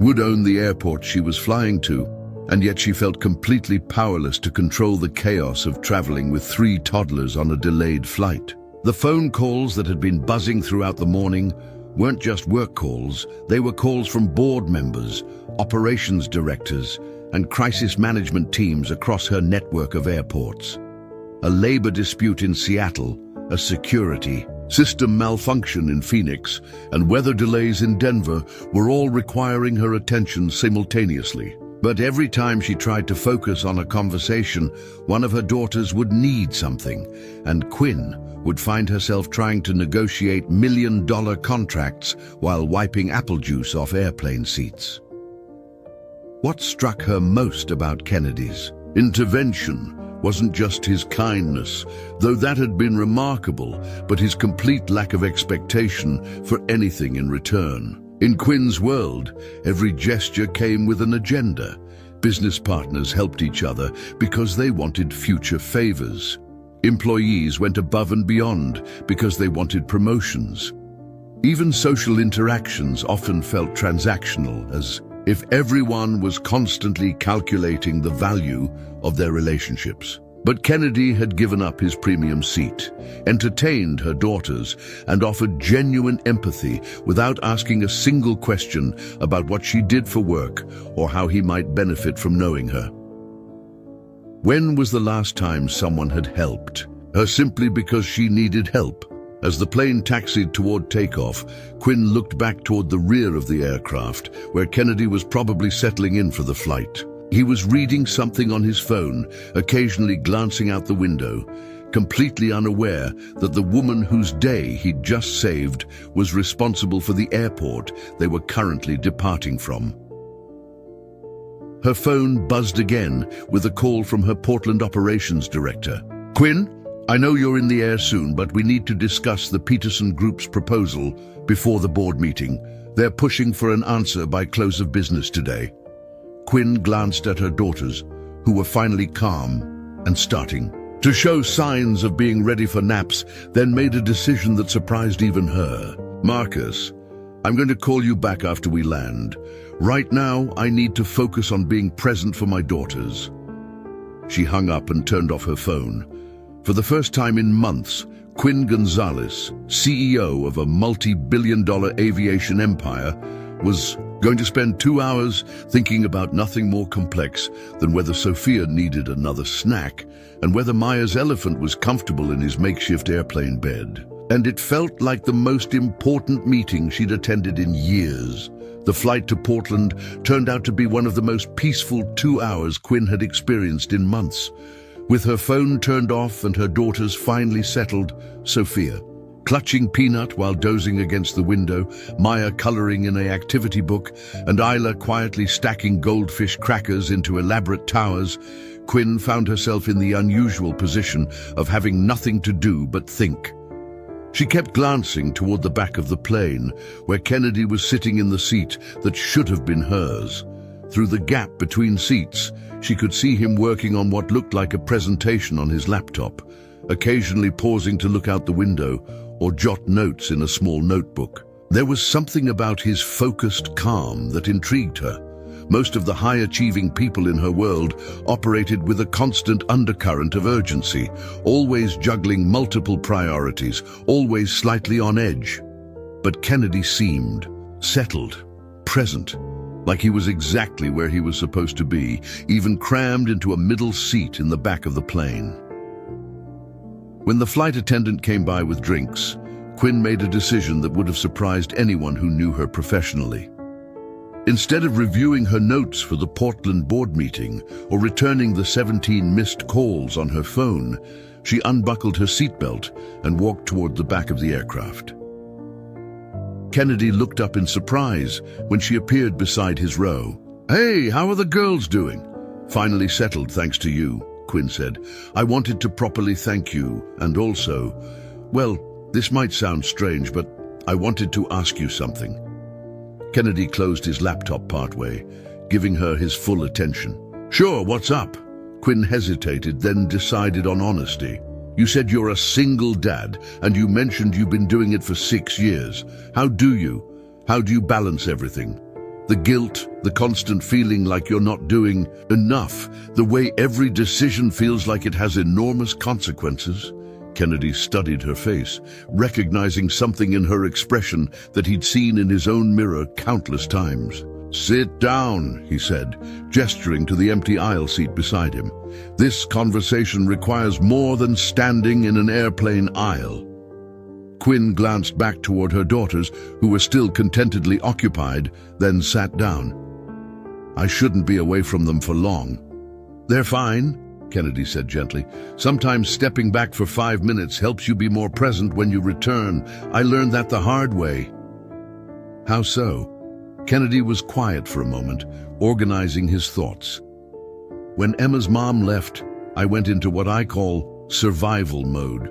would own the airport she was flying to, and yet she felt completely powerless to control the chaos of traveling with 3 toddlers on a delayed flight. The phone calls that had been buzzing throughout the morning weren't just work calls, they were calls from board members, operations directors, and crisis management teams across her network of airports. A labor dispute in Seattle, a security system malfunction in Phoenix, and weather delays in Denver were all requiring her attention simultaneously. But every time she tried to focus on a conversation, one of her daughters would need something, and Quinn would find herself trying to negotiate million-dollar contracts while wiping apple juice off airplane seats. What struck her most about Kennedy's intervention wasn't just his kindness, though that had been remarkable, but his complete lack of expectation for anything in return. In Quinn's world, every gesture came with an agenda. Business partners helped each other because they wanted future favors. Employees went above and beyond because they wanted promotions. Even social interactions often felt transactional, as if everyone was constantly calculating the value of their relationships. But Kennedy had given up his premium seat, entertained her daughters, and offered genuine empathy without asking a single question about what she did for work or how he might benefit from knowing her. When was the last time someone had helped her simply because she needed help? As the plane taxied toward takeoff, Quinn looked back toward the rear of the aircraft, where Kennedy was probably settling in for the flight. He was reading something on his phone, occasionally glancing out the window, completely unaware that the woman whose day he'd just saved was responsible for the airport they were currently departing from. Her phone buzzed again with a call from her Portland operations director. "Quinn, I know you're in the air soon, but we need to discuss the Peterson Group's proposal before the board meeting. They're pushing for an answer by close of business today." Quinn glanced at her daughters, who were finally calm and starting to show signs of being ready for naps, then made a decision that surprised even her. "Marcus, I'm going to call you back after we land. Right now, I need to focus on being present for my daughters." She hung up and turned off her phone. For the first time in months, Quinn Gonzalez, CEO of a multi-billion-dollar aviation empire, was going to spend 2 hours thinking about nothing more complex than whether Sophia needed another snack and whether Maya's elephant was comfortable in his makeshift airplane bed. And it felt like the most important meeting she'd attended in years. The flight to Portland turned out to be one of the most peaceful 2 hours Quinn had experienced in months. With her phone turned off and her daughters finally settled, Sophia clutching Peanut while dozing against the window, Maya coloring in an activity book, and Isla quietly stacking goldfish crackers into elaborate towers, Quinn found herself in the unusual position of having nothing to do but think. She kept glancing toward the back of the plane, where Kennedy was sitting in the seat that should have been hers. Through the gap between seats, she could see him working on what looked like a presentation on his laptop, occasionally pausing to look out the window or jot notes in a small notebook. There was something about his focused calm that intrigued her. Most of the high-achieving people in her world operated with a constant undercurrent of urgency, always juggling multiple priorities, always slightly on edge. But Kennedy seemed settled, present, like he was exactly where he was supposed to be, even crammed into a middle seat in the back of the plane. When the flight attendant came by with drinks, Quinn made a decision that would have surprised anyone who knew her professionally. Instead of reviewing her notes for the Portland board meeting or returning the 17 missed calls on her phone, she unbuckled her seatbelt and walked toward the back of the aircraft. Kennedy looked up in surprise when she appeared beside his row. "Hey, how are the girls doing?" "Finally settled, thanks to you," Quinn said. "I wanted to properly thank you, and also, well, this might sound strange, but I wanted to ask you something." Kennedy closed his laptop partway, giving her his full attention. "Sure, what's up?" Quinn hesitated, then decided on honesty. "You said you're a single dad, and you mentioned you've been doing it for 6 years. How do you balance everything? The guilt, the constant feeling like you're not doing enough, the way every decision feels like it has enormous consequences." Kennedy studied her face, recognizing something in her expression that he'd seen in his own mirror countless times. "Sit down," he said, gesturing to the empty aisle seat beside him. "This conversation requires more than standing in an airplane aisle." Quinn glanced back toward her daughters, who were still contentedly occupied, then sat down. "I shouldn't be away from them for long." "They're fine," Kennedy said gently. "Sometimes stepping back for 5 minutes helps you be more present when you return. I learned that the hard way." "How so?" Kennedy was quiet for a moment, organizing his thoughts. "When Emma's mom left, I went into what I call survival mode.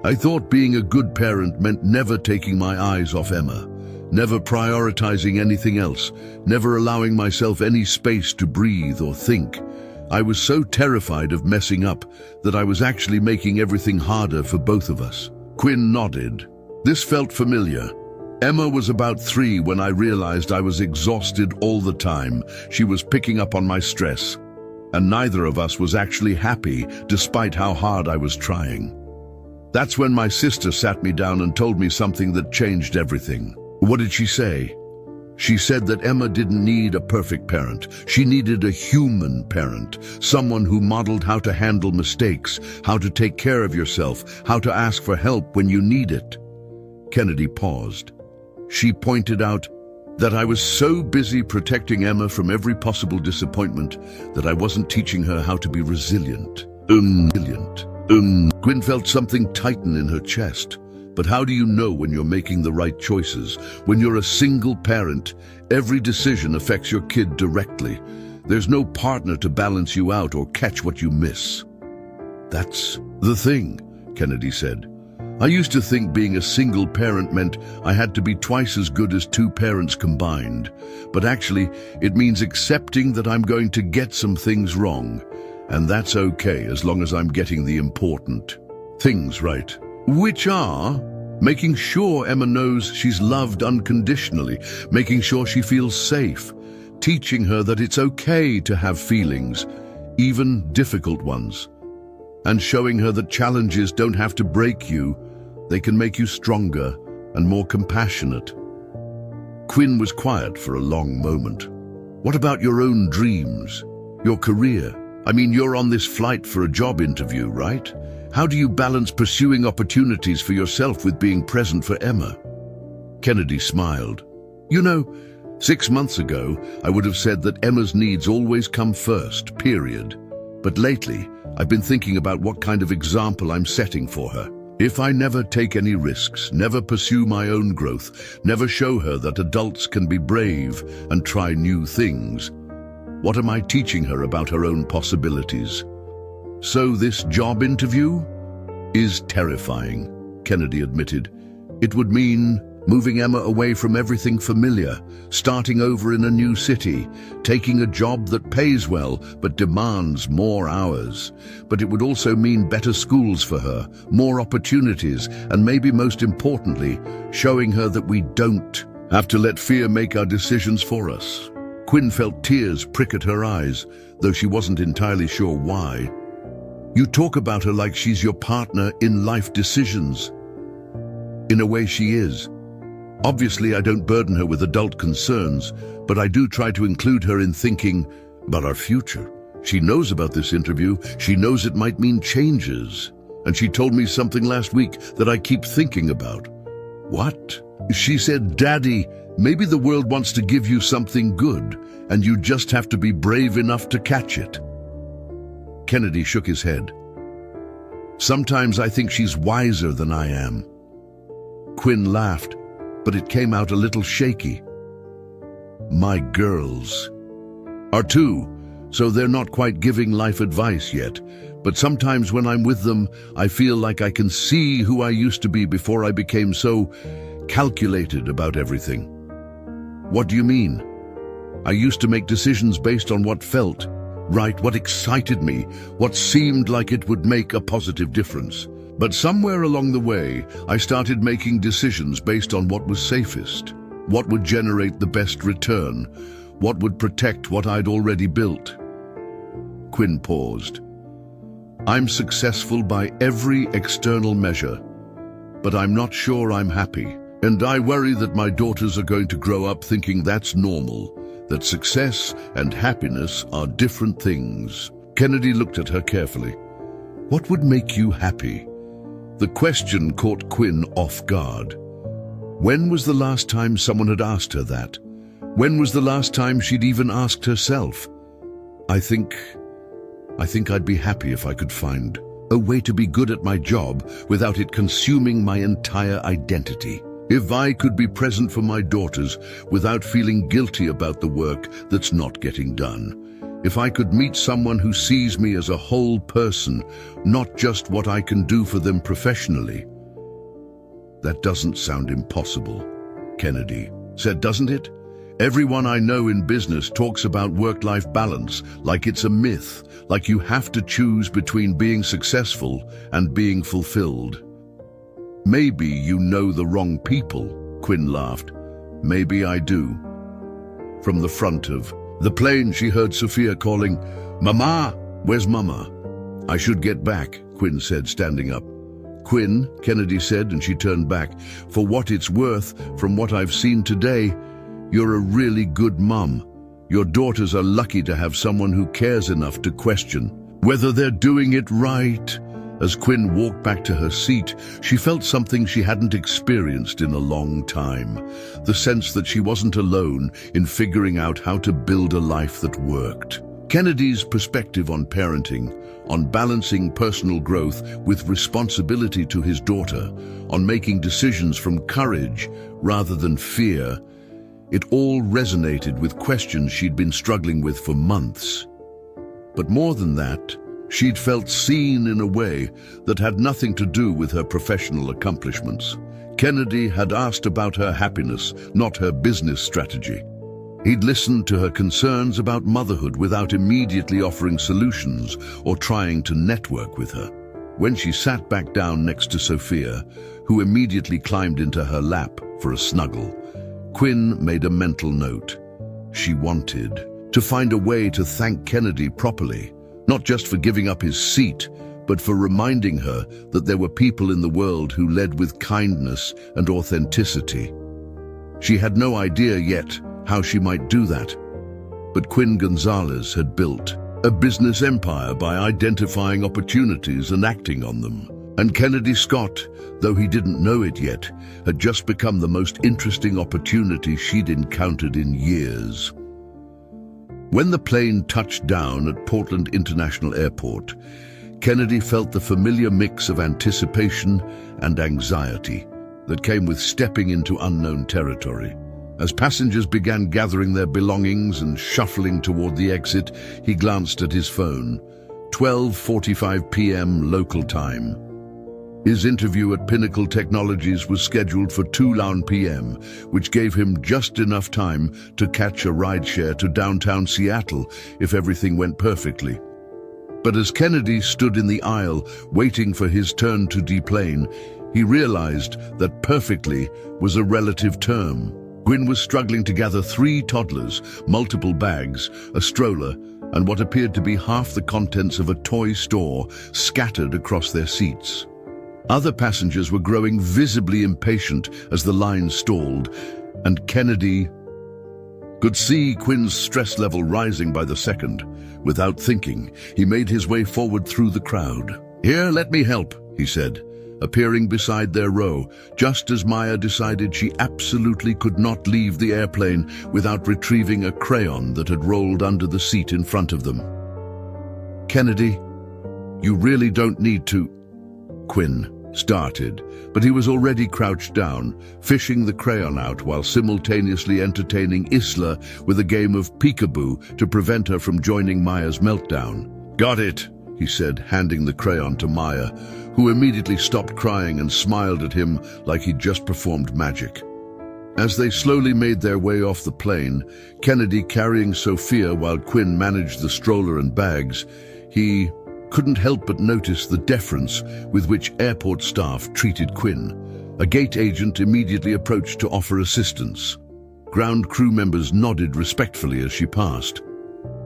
I thought being a good parent meant never taking my eyes off Emma, never prioritizing anything else, never allowing myself any space to breathe or think. I was so terrified of messing up that I was actually making everything harder for both of us." Quinn nodded. This felt familiar. Emma was about 3 when I realized I was exhausted all the time. She was picking up on my stress, and neither of us was actually happy despite how hard I was trying. That's when my sister sat me down and told me something that changed everything. What did she say? She said that Emma didn't need a perfect parent. She needed a human parent, someone who modeled how to handle mistakes, how to take care of yourself, how to ask for help when you need it. Kennedy paused. She pointed out that I was so busy protecting Emma from every possible disappointment that I wasn't teaching her how to be resilient. Quinn felt something tighten in her chest. But how do you know when you're making the right choices? When you're a single parent, every decision affects your kid directly. There's no partner to balance you out or catch what you miss. "That's the thing," Kennedy said. "I used to think being a single parent meant I had to be twice as good as 2 parents combined. But actually, it means accepting that I'm going to get some things wrong. And that's okay as long as I'm getting the important things right. Which are making sure Emma knows she's loved unconditionally, making sure she feels safe, teaching her that it's okay to have feelings, even difficult ones, and showing her that challenges don't have to break you, they can make you stronger and more compassionate." Quinn was quiet for a long moment. "What about your own dreams, your career? I mean, you're on this flight for a job interview, right? How do you balance pursuing opportunities for yourself with being present for Emma?" Kennedy smiled. "You know, 6 months ago, I would have said that Emma's needs always come first, period. But lately, I've been thinking about what kind of example I'm setting for her. If I never take any risks, never pursue my own growth, never show her that adults can be brave and try new things, what am I teaching her about her own possibilities? So this job interview is terrifying, Kennedy admitted. It would mean moving Emma away from everything familiar, starting over in a new city, taking a job that pays well but demands more hours. But it would also mean better schools for her, more opportunities, and maybe most importantly, showing her that we don't have to let fear make our decisions for us. Quinn felt tears prick at her eyes, though she wasn't entirely sure why. You talk about her like she's your partner in life decisions. In a way she is. Obviously, I don't burden her with adult concerns, but I do try to include her in thinking about our future. She knows about this interview. She knows it might mean changes. And she told me something last week that I keep thinking about. What? She said, "Daddy, maybe the world wants to give you something good, and you just have to be brave enough to catch it." Kennedy shook his head. "Sometimes I think she's wiser than I am." Quinn laughed, but it came out a little shaky. "My girls are 2, so they're not quite giving life advice yet. But sometimes when I'm with them, I feel like I can see who I used to be before I became so calculated about everything." "What do you mean?" "I used to make decisions based on what felt right, what excited me, what seemed like it would make a positive difference. But somewhere along the way, I started making decisions based on what was safest, what would generate the best return, what would protect what I'd already built." Quinn paused. "I'm successful by every external measure, but I'm not sure I'm happy. And I worry that my daughters are going to grow up thinking that's normal, that success and happiness are different things." Kennedy looked at her carefully. "What would make you happy?" The question caught Quinn off guard. When was the last time someone had asked her that? When was the last time she'd even asked herself? I think I'd be happy if I could find a way to be good at my job without it consuming my entire identity. If I could be present for my daughters without feeling guilty about the work that's not getting done. If I could meet someone who sees me as a whole person, not just what I can do for them professionally." "That doesn't sound impossible," Kennedy said, "doesn't it? Everyone I know in business talks about work-life balance like it's a myth, like you have to choose between being successful and being fulfilled." "Maybe you know the wrong people," Quinn laughed. "Maybe I do." From the front of the plane, she heard Sophia calling, "Mama, where's Mama?" "I should get back," Quinn said, standing up. "Quinn," Kennedy said, and she turned back. "For what it's worth, from what I've seen today, you're a really good mum. Your daughters are lucky to have someone who cares enough to question whether they're doing it right." As Quinn walked back to her seat, she felt something she hadn't experienced in a long time. The sense that she wasn't alone in figuring out how to build a life that worked. Kennedy's perspective on parenting, on balancing personal growth with responsibility to his daughter, on making decisions from courage rather than fear, it all resonated with questions she'd been struggling with for months. But more than that, she'd felt seen in a way that had nothing to do with her professional accomplishments. Kennedy had asked about her happiness, not her business strategy. He'd listened to her concerns about motherhood without immediately offering solutions or trying to network with her. When she sat back down next to Sophia, who immediately climbed into her lap for a snuggle, Quinn made a mental note. She wanted to find a way to thank Kennedy properly, not just for giving up his seat, but for reminding her that there were people in the world who led with kindness and authenticity. She had no idea yet how she might do that, but Quinn Gonzalez had built a business empire by identifying opportunities and acting on them. And Kennedy Scott, though he didn't know it yet, had just become the most interesting opportunity she'd encountered in years. When the plane touched down at Portland International Airport, Kennedy felt the familiar mix of anticipation and anxiety that came with stepping into unknown territory. As passengers began gathering their belongings and shuffling toward the exit, he glanced at his phone. 12:45 p.m. local time. His interview at Pinnacle Technologies was scheduled for 2 p.m., which gave him just enough time to catch a rideshare to downtown Seattle if everything went perfectly. But as Kennedy stood in the aisle waiting for his turn to deplane, he realized that perfectly was a relative term. Gwyn was struggling to gather 3 toddlers, multiple bags, a stroller, and what appeared to be half the contents of a toy store scattered across their seats. Other passengers were growing visibly impatient as the line stalled, and Kennedy could see Gwyn's stress level rising by the second. Without thinking, he made his way forward through the crowd. "Here, let me help," he said, appearing beside their row, just as Maya decided she absolutely could not leave the airplane without retrieving a crayon that had rolled under the seat in front of them. "Kennedy, you really don't need to," Gwyn started, but he was already crouched down, fishing the crayon out while simultaneously entertaining Isla with a game of peekaboo to prevent her from joining Maya's meltdown. "Got it," he said, handing the crayon to Maya, who immediately stopped crying and smiled at him like he'd just performed magic. As they slowly made their way off the plane, Kennedy carrying Sophia while Gwyn managed the stroller and bags, he couldn't help but notice the deference with which airport staff treated Gwyn. A gate agent immediately approached to offer assistance. Ground crew members nodded respectfully as she passed.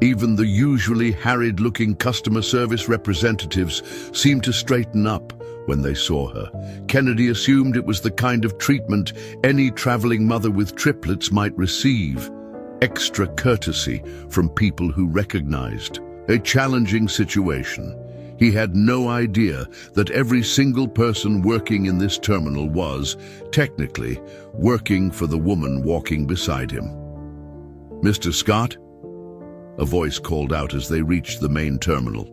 Even the usually harried-looking customer service representatives seemed to straighten up when they saw her. Kennedy assumed it was the kind of treatment any traveling mother with triplets might receive. Extra courtesy from people who recognized a challenging situation. He had no idea that every single person working in this terminal was, technically, working for the woman walking beside him. "Mr. Scott?" a voice called out as they reached the main terminal.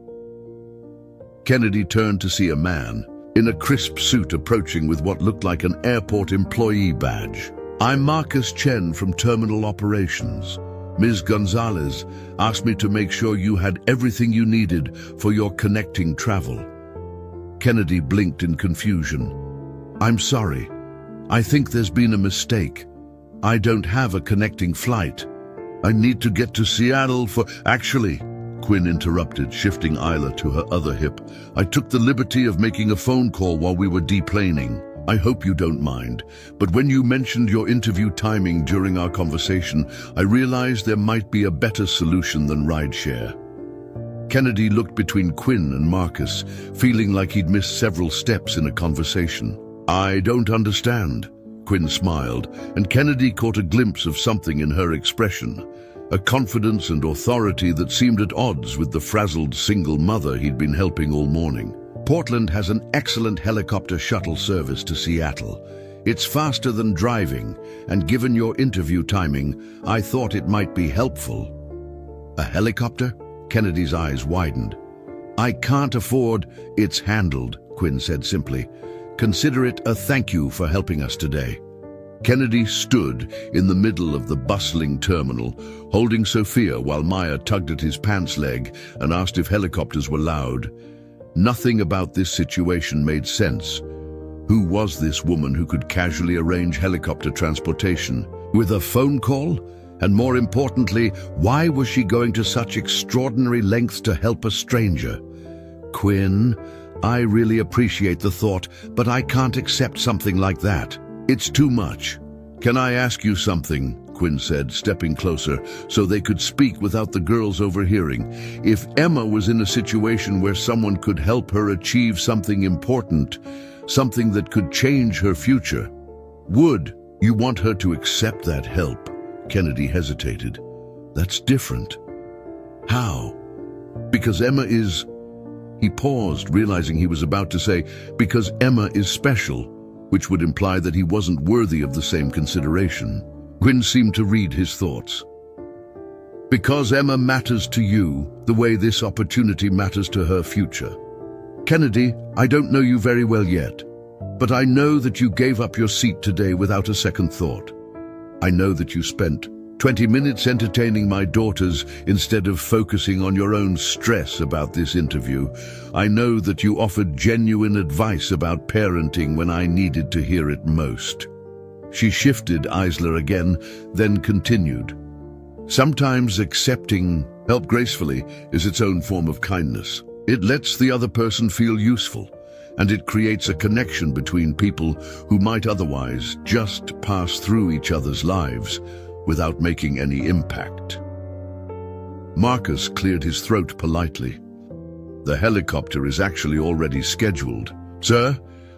Kennedy turned to see a man in a crisp suit approaching with what looked like an airport employee badge. "I'm Marcus Chen from Terminal Operations. Ms. Gonzalez asked me to make sure you had everything you needed for your connecting travel." Kennedy blinked in confusion. "I'm sorry. I think there's been a mistake. I don't have a connecting flight. I need to get to Seattle for—" "Actually," Gwyn interrupted, shifting Isla to her other hip, "I took the liberty of making a phone call while we were deplaning. I hope you don't mind, but when you mentioned your interview timing during our conversation, I realized there might be a better solution than rideshare." Kennedy looked between Gwyn and Marcus, feeling like he'd missed several steps in a conversation. "I don't understand." Gwyn smiled, and Kennedy caught a glimpse of something in her expression, a confidence and authority that seemed at odds with the frazzled single mother he'd been helping all morning. "Portland has an excellent helicopter shuttle service to Seattle. It's faster than driving, and given your interview timing, I thought it might be helpful." "A helicopter?" Kennedy's eyes widened. "I can't afford—" "It's handled," Gwyn said simply. "Consider it a thank you for helping us today." Kennedy stood in the middle of the bustling terminal, holding Sophia while Maya tugged at his pants leg and asked if helicopters were loud. Nothing about this situation made sense. Who was this woman who could casually arrange helicopter transportation? With a phone call? And more importantly, why was she going to such extraordinary lengths to help a stranger? "Gwyn, I really appreciate the thought, but I can't accept something like that. It's too much." "Can I ask you something?" Gwyn said, stepping closer so they could speak without the girls overhearing. "If Emma was in a situation where someone could help her achieve something important, something that could change her future, would you want her to accept that help?" Kennedy hesitated. "That's different." "How?" "Because Emma is—" He paused, realizing he was about to say, "Because Emma is special," which would imply that he wasn't worthy of the same consideration. Quinn seemed to read his thoughts. "Because Emma matters to you the way this opportunity matters to her future. Kennedy, I don't know you very well yet, but I know that you gave up your seat today without a second thought. I know that you spent 20 minutes entertaining my daughters instead of focusing on your own stress about this interview. I know that you offered genuine advice about parenting when I needed to hear it most." She shifted Eisler again, then continued. "Sometimes accepting help gracefully is its own form of kindness. It lets the other person feel useful, and it creates a connection between people who might otherwise just pass through each other's lives without making any impact." Marcus cleared his throat politely. "The helicopter is actually already scheduled. Sir,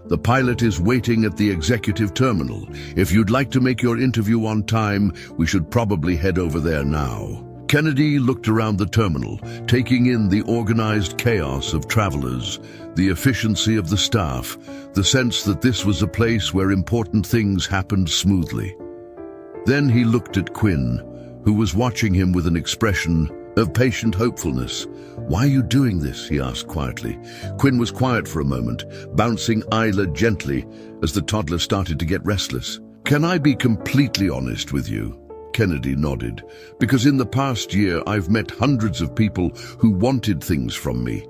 the pilot is waiting at the executive terminal. If you'd like to make your interview on time, we should probably head over there now." Kennedy looked around the terminal, taking in the organized chaos of travelers, the efficiency of the staff, the sense that this was a place where important things happened smoothly. Then he looked at Quinn, who was watching him with an expression of patient hopefulness. "Why are you doing this?" he asked quietly. Quinn was quiet for a moment, bouncing Isla gently as the toddler started to get restless. "Can I be completely honest with you?" Kennedy nodded. "Because in the past year I've met hundreds of people who wanted things from me.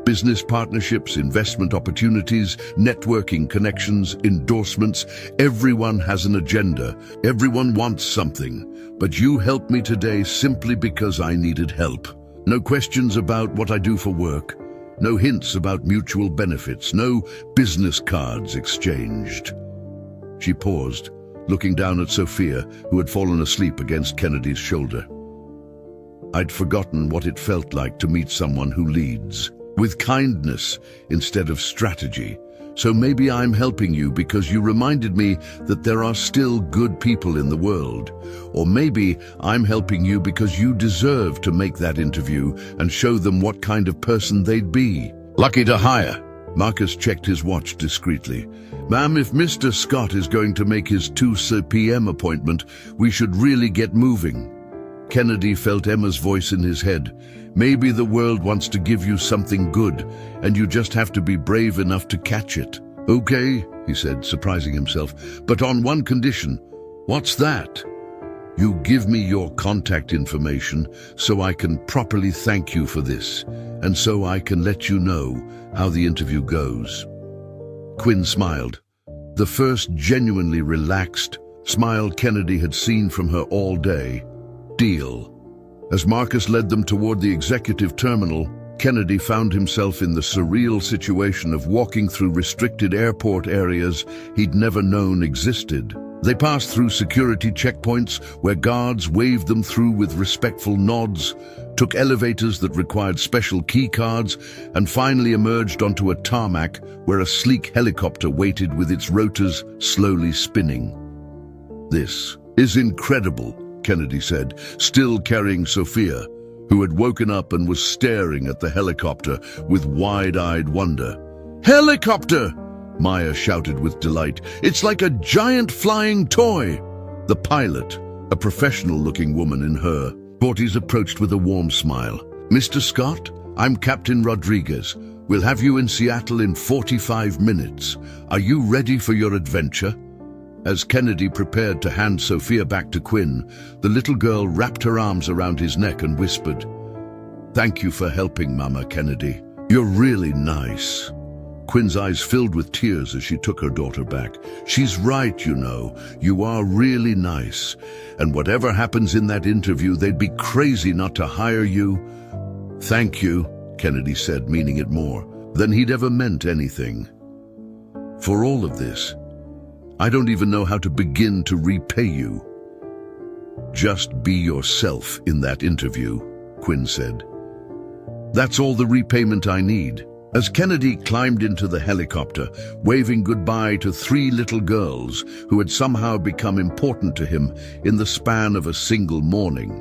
Business partnerships, investment opportunities, networking connections, endorsements. Everyone has an agenda. Everyone wants something. But you helped me today simply because I needed help. No questions about what I do for work. No hints about mutual benefits. No business cards exchanged." She paused, looking down at Sophia, who had fallen asleep against Kennedy's shoulder. "I'd forgotten what it felt like to meet someone who leads with kindness instead of strategy. So maybe I'm helping you because you reminded me that there are still good people in the world. Or maybe I'm helping you because you deserve to make that interview and show them what kind of person they'd be." "Lucky to hire." Marcus checked his watch discreetly. "Ma'am, if Mr. Scott is going to make his 2 p.m. appointment, we should really get moving." Kennedy felt Emma's voice in his head. "Maybe the world wants to give you something good, and you just have to be brave enough to catch it." "Okay," he said, surprising himself, "but on one condition." "What's that?" "You give me your contact information so I can properly thank you for this, and so I can let you know how the interview goes." Quinn smiled. The first genuinely relaxed smile Kennedy had seen from her all day. "Deal." As Marcus led them toward the executive terminal, Kennedy found himself in the surreal situation of walking through restricted airport areas he'd never known existed. They passed through security checkpoints where guards waved them through with respectful nods, took elevators that required special key cards, and finally emerged onto a tarmac where a sleek helicopter waited with its rotors slowly spinning. "This is incredible," Kennedy said, still carrying Sophia, who had woken up and was staring at the helicopter with wide-eyed wonder. "Helicopter!" Maya shouted with delight. "It's like a giant flying toy!" The pilot, a professional-looking woman in her 40s, approached with a warm smile. "Mr. Scott, I'm Captain Rodriguez. We'll have you in Seattle in 45 minutes. Are you ready for your adventure?" As Kennedy prepared to hand Sophia back to Quinn, the little girl wrapped her arms around his neck and whispered, "Thank you for helping, Mama Kennedy. You're really nice." Quinn's eyes filled with tears as she took her daughter back. "She's right, you know. You are really nice. And whatever happens in that interview, they'd be crazy not to hire you." "Thank you," Kennedy said, meaning it more than he'd ever meant anything. "For all of this, I don't even know how to begin to repay you." "Just be yourself in that interview," Quinn said. "That's all the repayment I need." As Kennedy climbed into the helicopter, waving goodbye to 3 little girls who had somehow become important to him in the span of a single morning,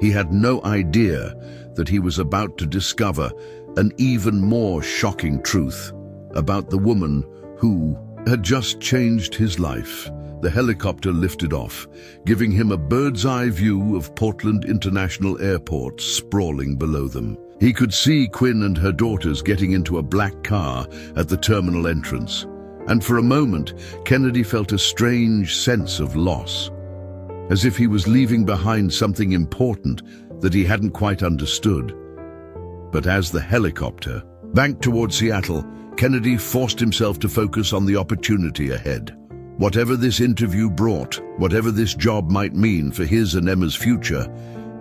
he had no idea that he was about to discover an even more shocking truth about the woman who had just changed his life. The helicopter lifted off, giving him a bird's-eye view of Portland International Airport sprawling below them. He could see Quinn and her daughters getting into a black car at the terminal entrance, and for a moment, Kennedy felt a strange sense of loss, as if he was leaving behind something important that he hadn't quite understood. But as the helicopter banked toward Seattle, Kennedy forced himself to focus on the opportunity ahead. Whatever this interview brought, whatever this job might mean for his and Emma's future,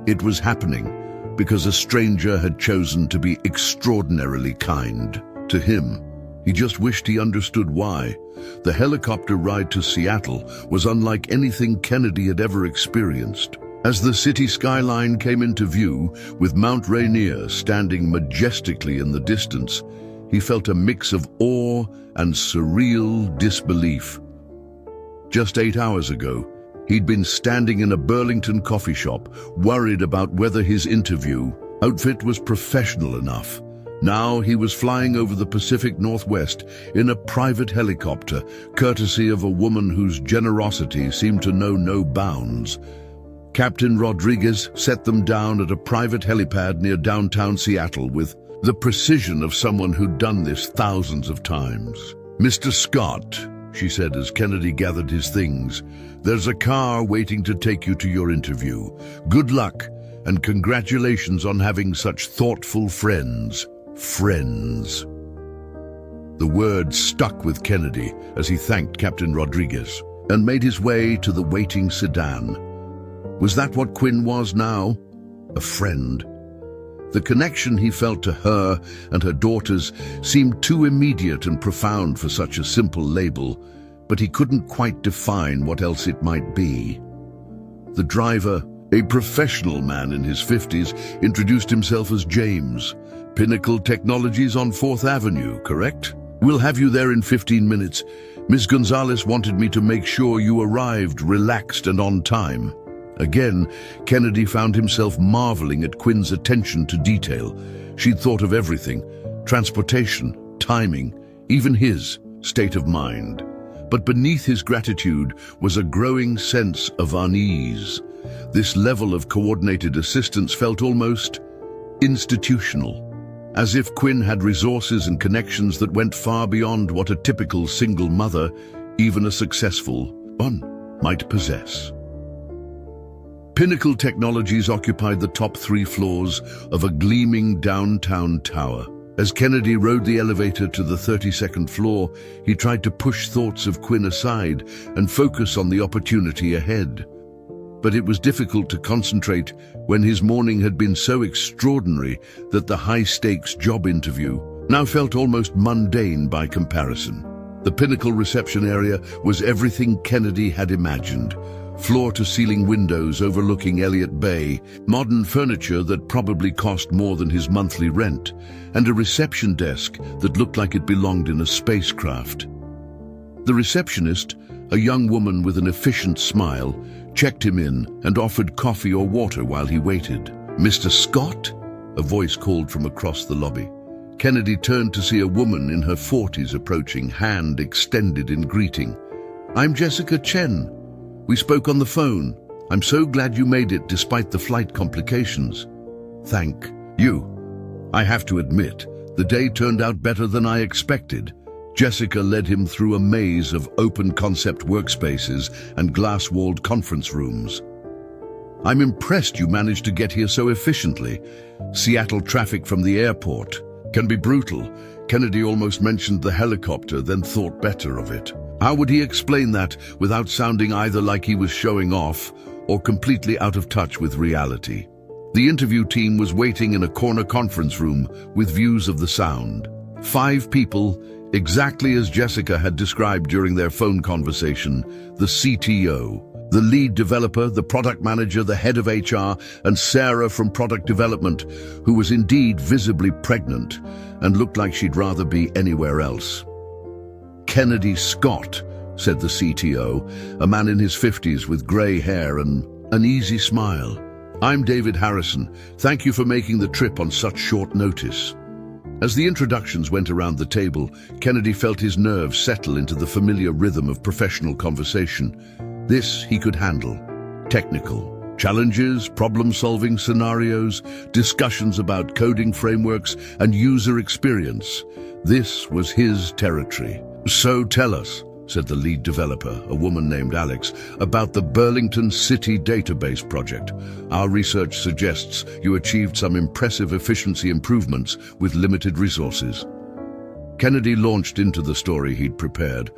it was happening because a stranger had chosen to be extraordinarily kind to him. He just wished he understood why. The helicopter ride to Seattle was unlike anything Kennedy had ever experienced. As the city skyline came into view, with Mount Rainier standing majestically in the distance, he felt a mix of awe and surreal disbelief. Just 8 hours ago, he'd been standing in a Burlington coffee shop, worried about whether his interview outfit was professional enough. Now he was flying over the Pacific Northwest in a private helicopter, courtesy of a woman whose generosity seemed to know no bounds. Captain Rodriguez set them down at a private helipad near downtown Seattle with the precision of someone who'd done this thousands of times. "Mr. Scott," she said as Kennedy gathered his things, "there's a car waiting to take you to your interview. Good luck, and congratulations on having such thoughtful friends." Friends. The word stuck with Kennedy as he thanked Captain Rodriguez and made his way to the waiting sedan. Was that what Quinn was now? A friend? The connection he felt to her and her daughters seemed too immediate and profound for such a simple label, but he couldn't quite define what else it might be. The driver, a professional man in his 50s, introduced himself as James. "Pinnacle Technologies on 4th Avenue, correct? We'll have you there in 15 minutes. Ms. Gonzalez wanted me to make sure you arrived relaxed and on time." Again, Kennedy found himself marveling at Quinn's attention to detail. She'd thought of everything: transportation, timing, even his state of mind. But beneath his gratitude was a growing sense of unease. This level of coordinated assistance felt almost institutional, as if Quinn had resources and connections that went far beyond what a typical single mother, even a successful one, might possess. Pinnacle Technologies occupied the top 3 floors of a gleaming downtown tower. As Kennedy rode the elevator to the 32nd floor, he tried to push thoughts of Quinn aside and focus on the opportunity ahead. But it was difficult to concentrate when his morning had been so extraordinary that the high-stakes job interview now felt almost mundane by comparison. The Pinnacle reception area was everything Kennedy had imagined. Floor-to-ceiling windows overlooking Elliott Bay, modern furniture that probably cost more than his monthly rent, and a reception desk that looked like it belonged in a spacecraft. The receptionist, a young woman with an efficient smile, checked him in and offered coffee or water while he waited. "Mr. Scott?" a voice called from across the lobby. Kennedy turned to see a woman in her 40s approaching, hand extended in greeting. "I'm Jessica Chen. We spoke on the phone. I'm so glad you made it despite the flight complications." "Thank you. I have to admit, the day turned out better than I expected." Jessica led him through a maze of open-concept workspaces and glass-walled conference rooms. "I'm impressed you managed to get here so efficiently. Seattle traffic from the airport can be brutal." Kennedy almost mentioned the helicopter, then thought better of it. How would he explain that without sounding either like he was showing off or completely out of touch with reality? The interview team was waiting in a corner conference room with views of the Sound. 5 people, exactly as Jessica had described during their phone conversation: the CTO, the lead developer, the product manager, the head of HR, and Sarah from product development, who was indeed visibly pregnant and looked like she'd rather be anywhere else. "Kennedy Scott," said the CTO, a man in his 50s with grey hair and an easy smile. "I'm David Harrison. Thank you for making the trip on such short notice." As the introductions went around the table, Kennedy felt his nerves settle into the familiar rhythm of professional conversation. This he could handle. Technical challenges, problem-solving scenarios, discussions about coding frameworks, and user experience. This was his territory. "So tell us," said the lead developer, a woman named Alex, "about the Burlington City Database project. Our research suggests you achieved some impressive efficiency improvements with limited resources." Kennedy launched into the story he'd prepared,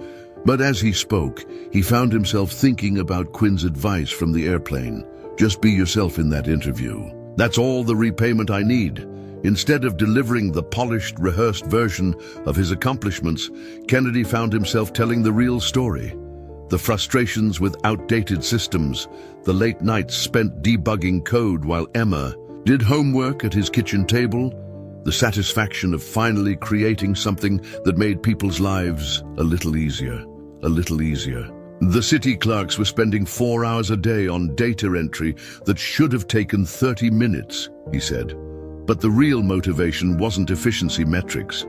but as he spoke, he found himself thinking about Quinn's advice from the airplane. "Just be yourself in that interview. That's all the repayment I need." Instead of delivering the polished, rehearsed version of his accomplishments, Kennedy found himself telling the real story. The frustrations with outdated systems, the late nights spent debugging code while Emma did homework at his kitchen table, the satisfaction of finally creating something that made people's lives a little easier. The city clerks were spending 4 hours a day on data entry that should have taken 30 minutes, he said. But the real motivation wasn't efficiency metrics.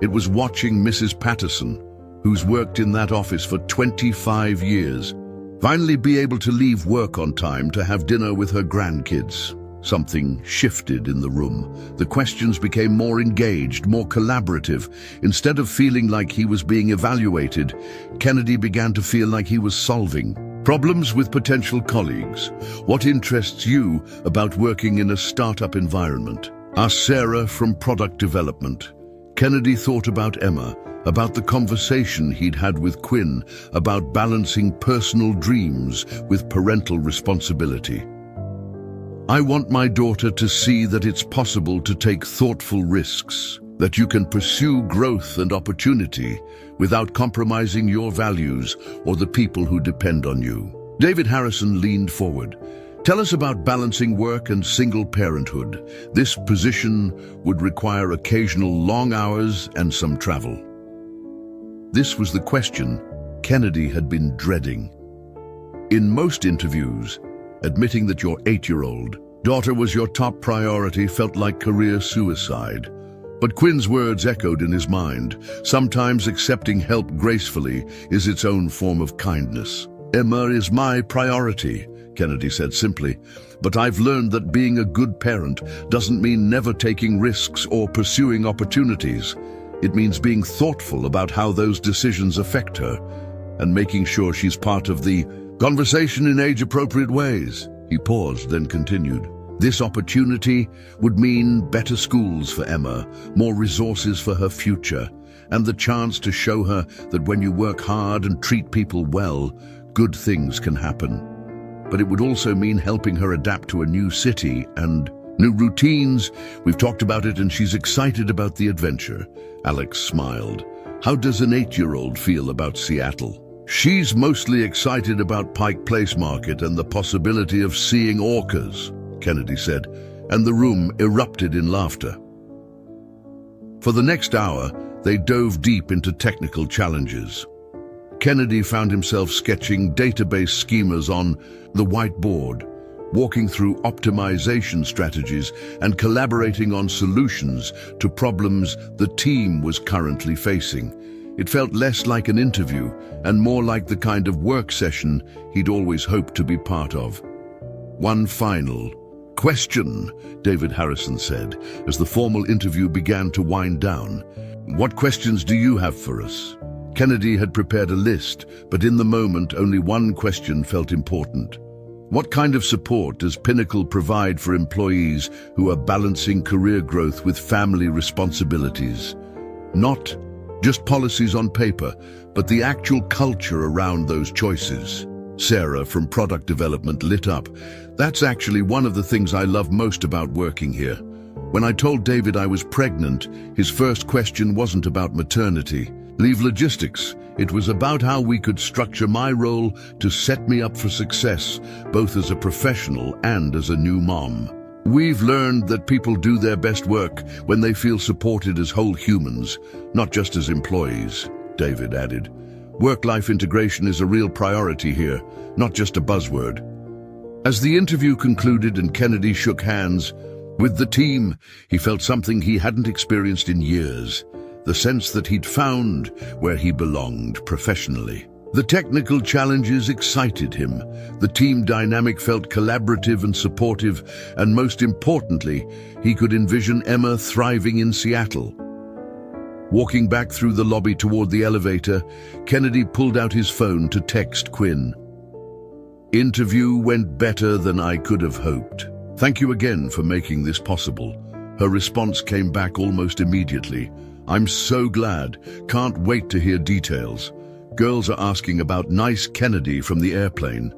It was watching Mrs. Patterson, who's worked in that office for 25 years, finally be able to leave work on time to have dinner with her grandkids. Something shifted in the room. The questions became more engaged, more collaborative. Instead of feeling like he was being evaluated, Kennedy began to feel like he was solving problems with potential colleagues. "What interests you about working in a startup environment?" asked Sarah from product development. Kennedy thought about Emma, about the conversation he'd had with Quinn, about balancing personal dreams with parental responsibility. "I want my daughter to see that it's possible to take thoughtful risks, that you can pursue growth and opportunity without compromising your values or the people who depend on you." David Harrison leaned forward. "Tell us about balancing work and single parenthood. This position would require occasional long hours and some travel." This was the question Kennedy had been dreading. In most interviews, admitting that your 8-year-old daughter was your top priority felt like career suicide. But Quinn's words echoed in his mind. Sometimes accepting help gracefully is its own form of kindness. "Emma is my priority," Kennedy said simply, "but I've learned that being a good parent doesn't mean never taking risks or pursuing opportunities. It means being thoughtful about how those decisions affect her and making sure she's part of the conversation in age-appropriate ways." He paused, then continued. "This opportunity would mean better schools for Emma, more resources for her future, and the chance to show her that when you work hard and treat people well, good things can happen. But it would also mean helping her adapt to a new city and new routines. We've talked about it and she's excited about the adventure." Alex smiled. "How does an 8-year-old feel about Seattle?" "She's mostly excited about Pike Place Market and the possibility of seeing orcas," Kennedy said, and the room erupted in laughter. For the next hour, they dove deep into technical challenges. Kennedy found himself sketching database schemas on the whiteboard, walking through optimization strategies and collaborating on solutions to problems the team was currently facing. It felt less like an interview and more like the kind of work session he'd always hoped to be part of. "One final question," David Harrison said, as the formal interview began to wind down. "What questions do you have for us?" Kennedy had prepared a list, but in the moment only one question felt important. What kind of support does Pinnacle provide for employees who are balancing career growth with family responsibilities? Not just policies on paper, but the actual culture around those choices. Sarah from product development lit up. "That's actually one of the things I love most about working here. When I told David I was pregnant, his first question wasn't about maternity leave logistics. It was about how we could structure my role to set me up for success, both as a professional and as a new mom. We've learned that people do their best work when they feel supported as whole humans, not just as employees," David added. "Work-life integration is a real priority here, not just a buzzword." As the interview concluded and Kennedy shook hands, With the team, he felt something he hadn't experienced in years, the sense that he'd found where he belonged professionally. The technical challenges excited him. The team dynamic felt collaborative and supportive, and most importantly, he could envision Emma thriving in Seattle. Walking back through the lobby toward the elevator, Kennedy pulled out his phone to text Quinn. "Interview went better than I could have hoped. Thank you again for making this possible." Her response came back almost immediately. "I'm so glad. Can't wait to hear details. Girls are asking about nice Kennedy from the airplane."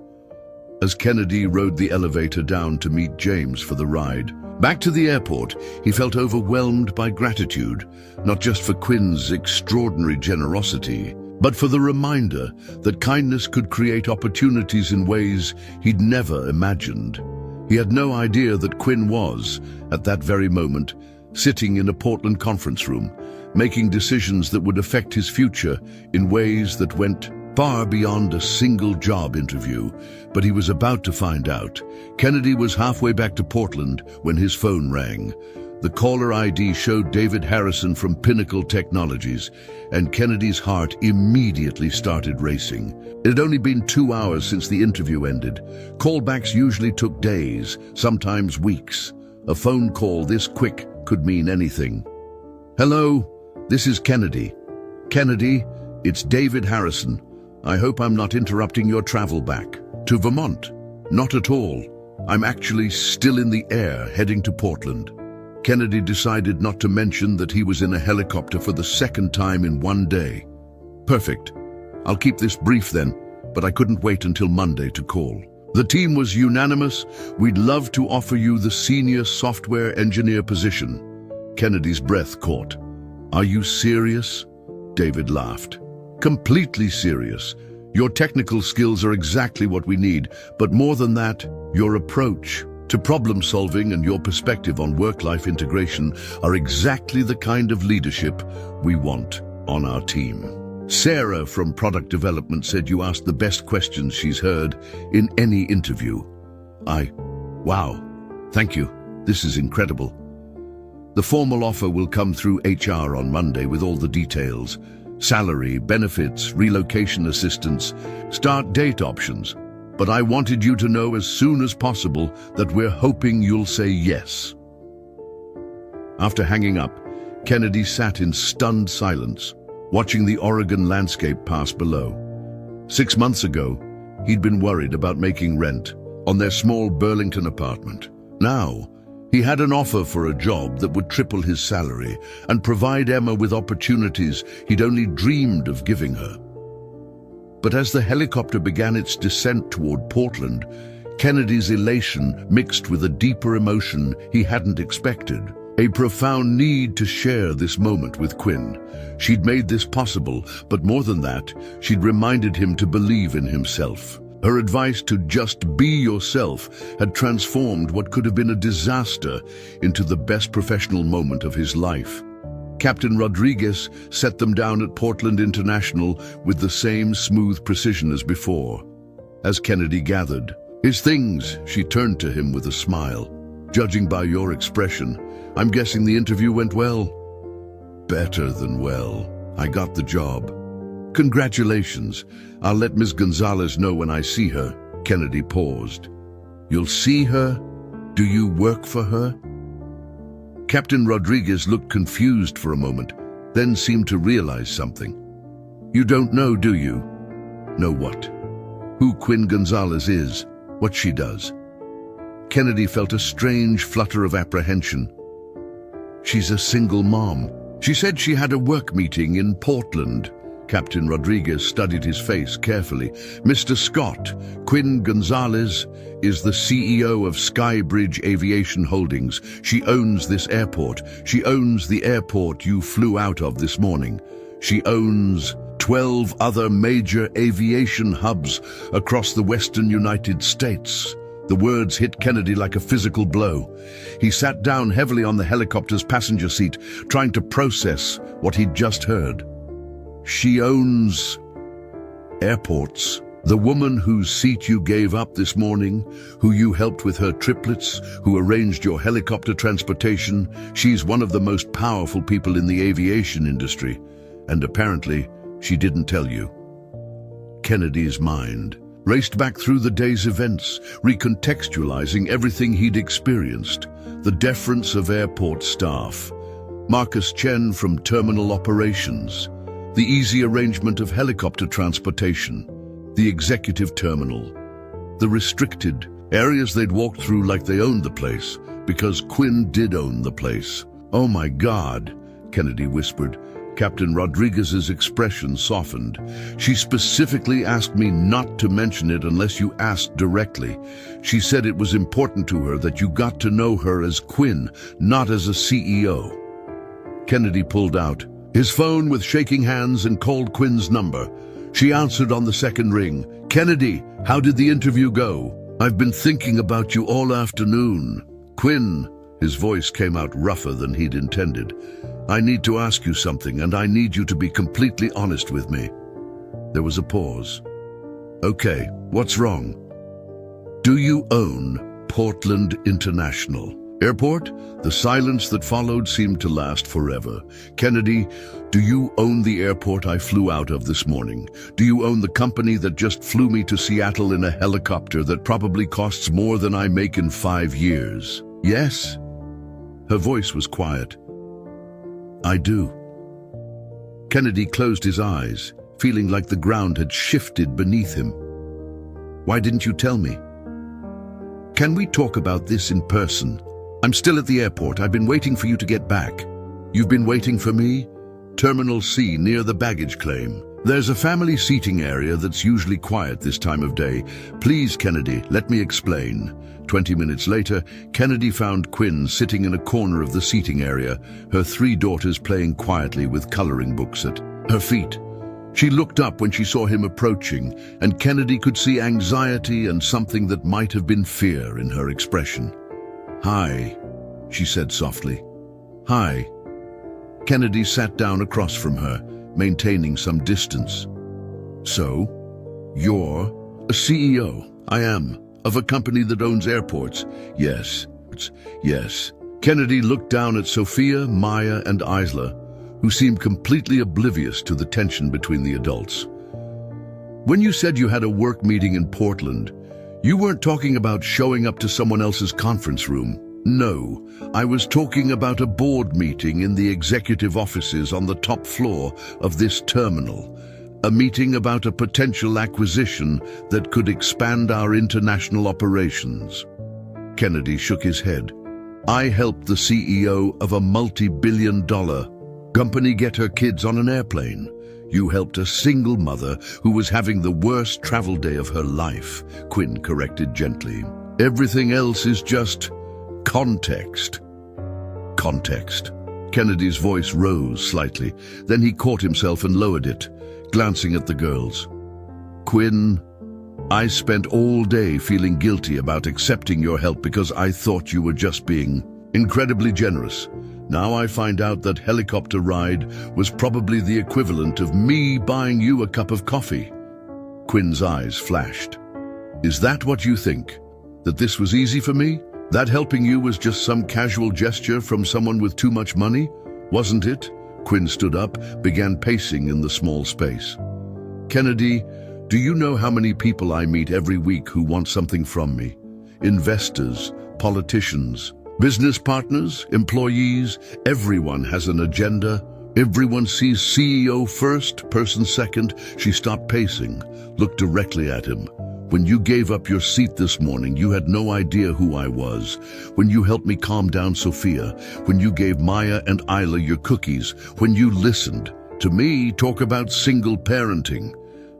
As Kennedy rode the elevator down to meet James for the ride, back to the airport, he felt overwhelmed by gratitude, not just for Quinn's extraordinary generosity, but for the reminder that kindness could create opportunities in ways he'd never imagined. He had no idea that Quinn was, at that very moment, sitting in a Portland conference room, making decisions that would affect his future in ways that went far beyond a single job interview. But he was about to find out. Kennedy was halfway back to Portland when his phone rang. The caller ID showed David Harrison from Pinnacle Technologies, and Kennedy's heart immediately started racing. It had only been 2 hours since the interview ended. Callbacks usually took days, sometimes weeks. A phone call this quick could mean anything. "Hello, this is Kennedy." "Kennedy, it's David Harrison. I hope I'm not interrupting your travel back." "To Vermont?" "Not at all. I'm actually still in the air heading to Portland." Kennedy decided not to mention that he was in a helicopter for the second time in one day. "Perfect. I'll keep this brief then, but I couldn't wait until Monday to call." The team was unanimous. "We'd love to offer you the senior software engineer position." Kennedy's breath caught. "Are you serious?" David laughed. "Completely serious. Your technical skills are exactly what we need, but more than that, your approach to problem solving and your perspective on work-life integration are exactly the kind of leadership we want on our team." Sarah from Product Development said you asked the best questions she's heard in any interview. Wow, thank you. This is incredible. The formal offer will come through HR on Monday with all the details. Salary, benefits, relocation assistance, start date options. But I wanted you to know as soon as possible that we're hoping you'll say yes. After hanging up, Kennedy sat in stunned silence, watching the Oregon landscape pass below. 6 months ago, he'd been worried about making rent on their small Burlington apartment. Now, he had an offer for a job that would triple his salary and provide Emma with opportunities he'd only dreamed of giving her. But as the helicopter began its descent toward Portland, Kennedy's elation mixed with a deeper emotion he hadn't expected. A profound need to share this moment with Quinn. She'd made this possible, but more than that, she'd reminded him to believe in himself. Her advice to just be yourself had transformed what could have been a disaster into the best professional moment of his life. Captain Rodriguez set them down at Portland International with the same smooth precision as before. As Kennedy gathered his things, she turned to him with a smile. "Judging by your expression, I'm guessing the interview went well?" "Better than well. I got the job." "Congratulations. I'll let Ms. Gonzalez know when I see her." Kennedy paused. "You'll see her? Do you work for her?" Captain Rodriguez looked confused for a moment, then seemed to realize something. "You don't know, do you?" "Know what?" "Who Quinn Gonzalez is, what she does." Kennedy felt a strange flutter of apprehension. "She's a single mom. She said she had a work meeting in Portland." Captain Rodriguez studied his face carefully. "Mr. Scott, Quinn Gonzalez is the CEO of Skybridge Aviation Holdings. She owns this airport. She owns the airport you flew out of this morning. She owns 12 other major aviation hubs across the western United States." The words hit Kennedy like a physical blow. He sat down heavily on the helicopter's passenger seat, trying to process what he'd just heard. "She owns airports." The woman whose seat you gave up this morning, who you helped with her triplets, who arranged your helicopter transportation, she's one of the most powerful people in the aviation industry. And apparently, she didn't tell you. Kennedy's mind raced back through the day's events, recontextualizing everything he'd experienced. The deference of airport staff, Marcus Chen from terminal operations, the easy arrangement of helicopter transportation, the executive terminal, the restricted areas they'd walked through like they owned the place, because Quinn did own the place. "Oh my God," Kennedy whispered. Captain Rodriguez's expression softened. "She specifically asked me not to mention it unless you asked directly. She said it was important to her that you got to know her as Quinn, not as a CEO." Kennedy pulled out his phone with shaking hands and called Quinn's number. She answered on the second ring. "Kennedy, how did the interview go? I've been thinking about you all afternoon." "Quinn," his voice came out rougher than he'd intended. "I need to ask you something, and I need you to be completely honest with me." There was a pause. "Okay, what's wrong?" "Do you own Portland International Airport?" The silence that followed seemed to last forever. "Kennedy, do you own the airport I flew out of this morning? Do you own the company that just flew me to Seattle in a helicopter that probably costs more than I make in 5 years?" "Yes." Her voice was quiet. "I do." Kennedy closed his eyes, feeling like the ground had shifted beneath him. "Why didn't you tell me?" "Can we talk about this in person? I'm still at the airport. I've been waiting for you to get back." "You've been waiting for me?" "Terminal C, near the baggage claim. There's a family seating area that's usually quiet this time of day. Please, Kennedy, let me explain." 20 minutes later, Kennedy found Quinn sitting in a corner of the seating area, her 3 daughters playing quietly with coloring books at her feet. She looked up when she saw him approaching, and Kennedy could see anxiety and something that might have been fear in her expression. "Hi," she said softly. "Hi." Kennedy sat down across from her, maintaining some distance. "So, you're a CEO?" "I am. Of a company that owns airports?" "Yes. Yes." Kennedy looked down at Sophia, Maya, and Isla, who seemed completely oblivious to the tension between the adults. "When you said you had a work meeting in Portland, you weren't talking about showing up to someone else's conference room." "No, I was talking about a board meeting in the executive offices on the top floor of this terminal. A meeting about a potential acquisition that could expand our international operations." Kennedy shook his head. "I helped the CEO of a multi-billion-dollar company get her kids on an airplane. You helped a single mother who was having the worst travel day of her life," Quinn corrected gently. "Everything else is just context." "Context." Kennedy's voice rose slightly. Then he caught himself and lowered it, glancing at the girls. "Quinn, I spent all day feeling guilty about accepting your help because I thought you were just being incredibly generous. Now I find out that helicopter ride was probably the equivalent of me buying you a cup of coffee." Quinn's eyes flashed. "Is that what you think? That this was easy for me? That helping you was just some casual gesture from someone with too much money? Wasn't it?" Quinn stood up, began pacing in the small space. "Kennedy, do you know how many people I meet every week who want something from me? Investors, politicians, business partners, employees. Everyone has an agenda. Everyone sees CEO first, person second." She stopped pacing, looked directly at him. "When you gave up your seat this morning, you had no idea who I was. When you helped me calm down Sophia, when you gave Maya and Isla your cookies, when you listened to me talk about single parenting.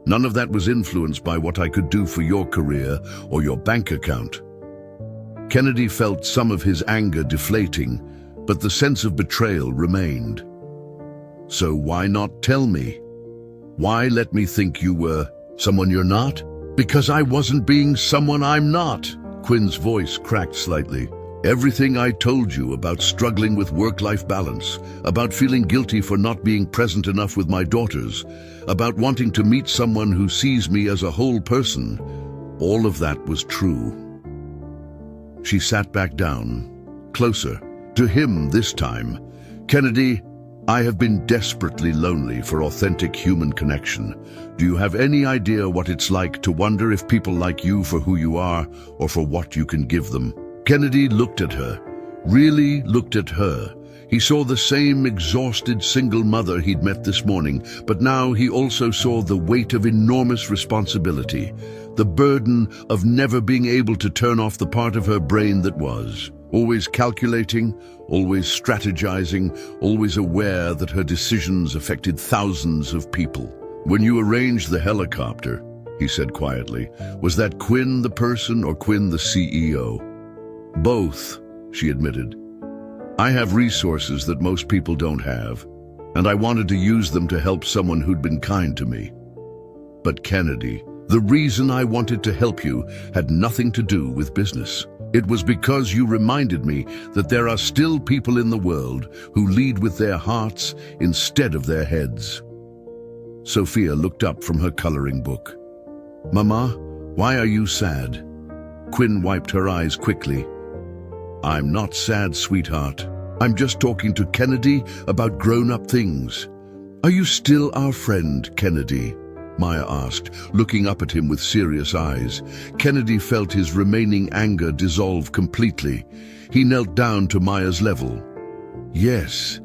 None of that was influenced by what I could do for your career or your bank account." Kennedy felt some of his anger deflating, but the sense of betrayal remained. "So why not tell me? Why let me think you were someone you're not?" "Because I wasn't being someone I'm not." Quinn's voice cracked slightly. Everything I told you about struggling with work-life balance, about feeling guilty for not being present enough with my daughters, about wanting to meet someone who sees me as a whole person, all of that was true. She sat back down, closer, to him this time. Kennedy, I have been desperately lonely for authentic human connection. Do you have any idea what it's like to wonder if people like you for who you are or for what you can give them? Kennedy looked at her, really looked at her. He saw the same exhausted single mother he'd met this morning, but now he also saw the weight of enormous responsibility, the burden of never being able to turn off the part of her brain that was. Always calculating, always strategizing, always aware that her decisions affected thousands of people. When you arranged the helicopter, he said quietly, was that Quinn the person or Quinn the CEO? Both, she admitted. I have resources that most people don't have, and I wanted to use them to help someone who'd been kind to me. But Kennedy, the reason I wanted to help you had nothing to do with business. It was because you reminded me that there are still people in the world who lead with their hearts instead of their heads. Sophia looked up from her coloring book. Mama, why are you sad? Quinn wiped her eyes quickly. I'm not sad, sweetheart. I'm just talking to Kennedy about grown-up things. Are you still our friend, Kennedy? Maya asked, looking up at him with serious eyes. Kennedy felt his remaining anger dissolve completely. He knelt down to Maya's level. Yes,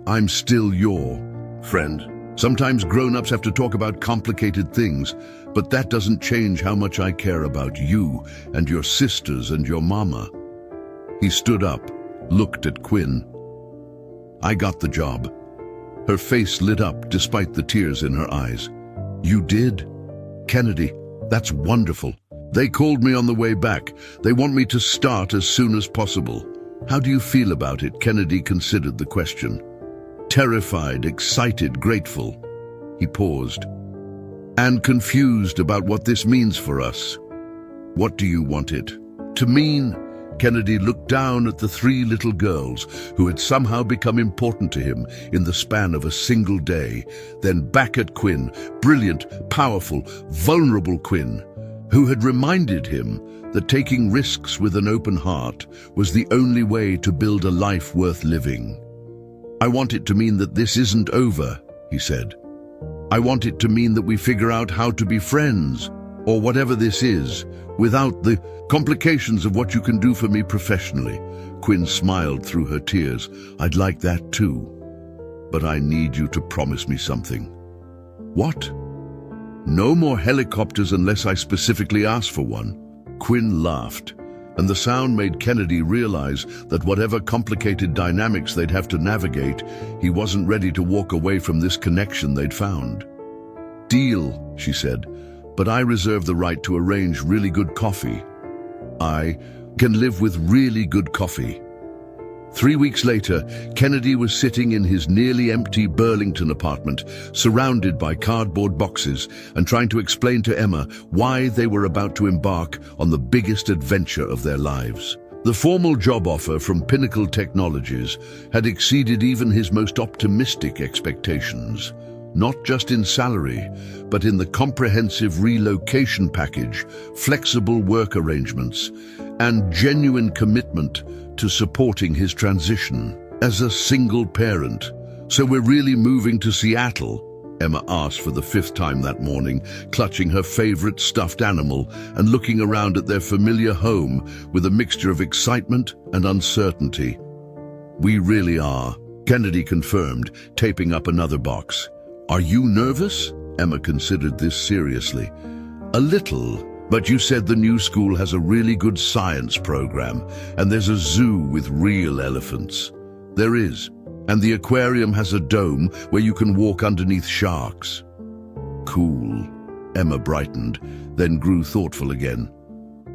I'm still your friend. Sometimes grown-ups have to talk about complicated things, but that doesn't change how much I care about you and your sisters and your mama. He stood up, looked at Quinn. I got the job. Her face lit up despite the tears in her eyes. You did? Kennedy, that's wonderful. They called me on the way back. They want me to start as soon as possible. How do you feel about it? Kennedy considered the question. Terrified, excited, grateful. He paused. And confused about what this means for us. What do you want it to mean? Kennedy looked down at the three little girls who had somehow become important to him in the span of a single day, then back at Quinn, brilliant, powerful, vulnerable Quinn, who had reminded him that taking risks with an open heart was the only way to build a life worth living. I want it to mean that this isn't over, he said. I want it to mean that we figure out how to be friends, or whatever this is, without the complications of what you can do for me professionally. Quinn smiled through her tears. I'd like that too. But I need you to promise me something. What? No more helicopters unless I specifically ask for one. Quinn laughed, and the sound made Kennedy realize that whatever complicated dynamics they'd have to navigate, he wasn't ready to walk away from this connection they'd found. Deal, she said. But I reserve the right to arrange really good coffee. I can live with really good coffee. 3 weeks later, Kennedy was sitting in his nearly empty Burlington apartment, surrounded by cardboard boxes, and trying to explain to Emma why they were about to embark on the biggest adventure of their lives. The formal job offer from Pinnacle Technologies had exceeded even his most optimistic expectations. Not just in salary, but in the comprehensive relocation package, flexible work arrangements, and genuine commitment to supporting his transition as a single parent. So we're really moving to Seattle? Emma asked for the 5th time that morning, clutching her favorite stuffed animal and looking around at their familiar home with a mixture of excitement and uncertainty. We really are, Kennedy confirmed, taping up another box. Are you nervous? Emma considered this seriously. A little, but you said the new school has a really good science program, and there's a zoo with real elephants. There is, and the aquarium has a dome where you can walk underneath sharks. Cool. Emma brightened, then grew thoughtful again.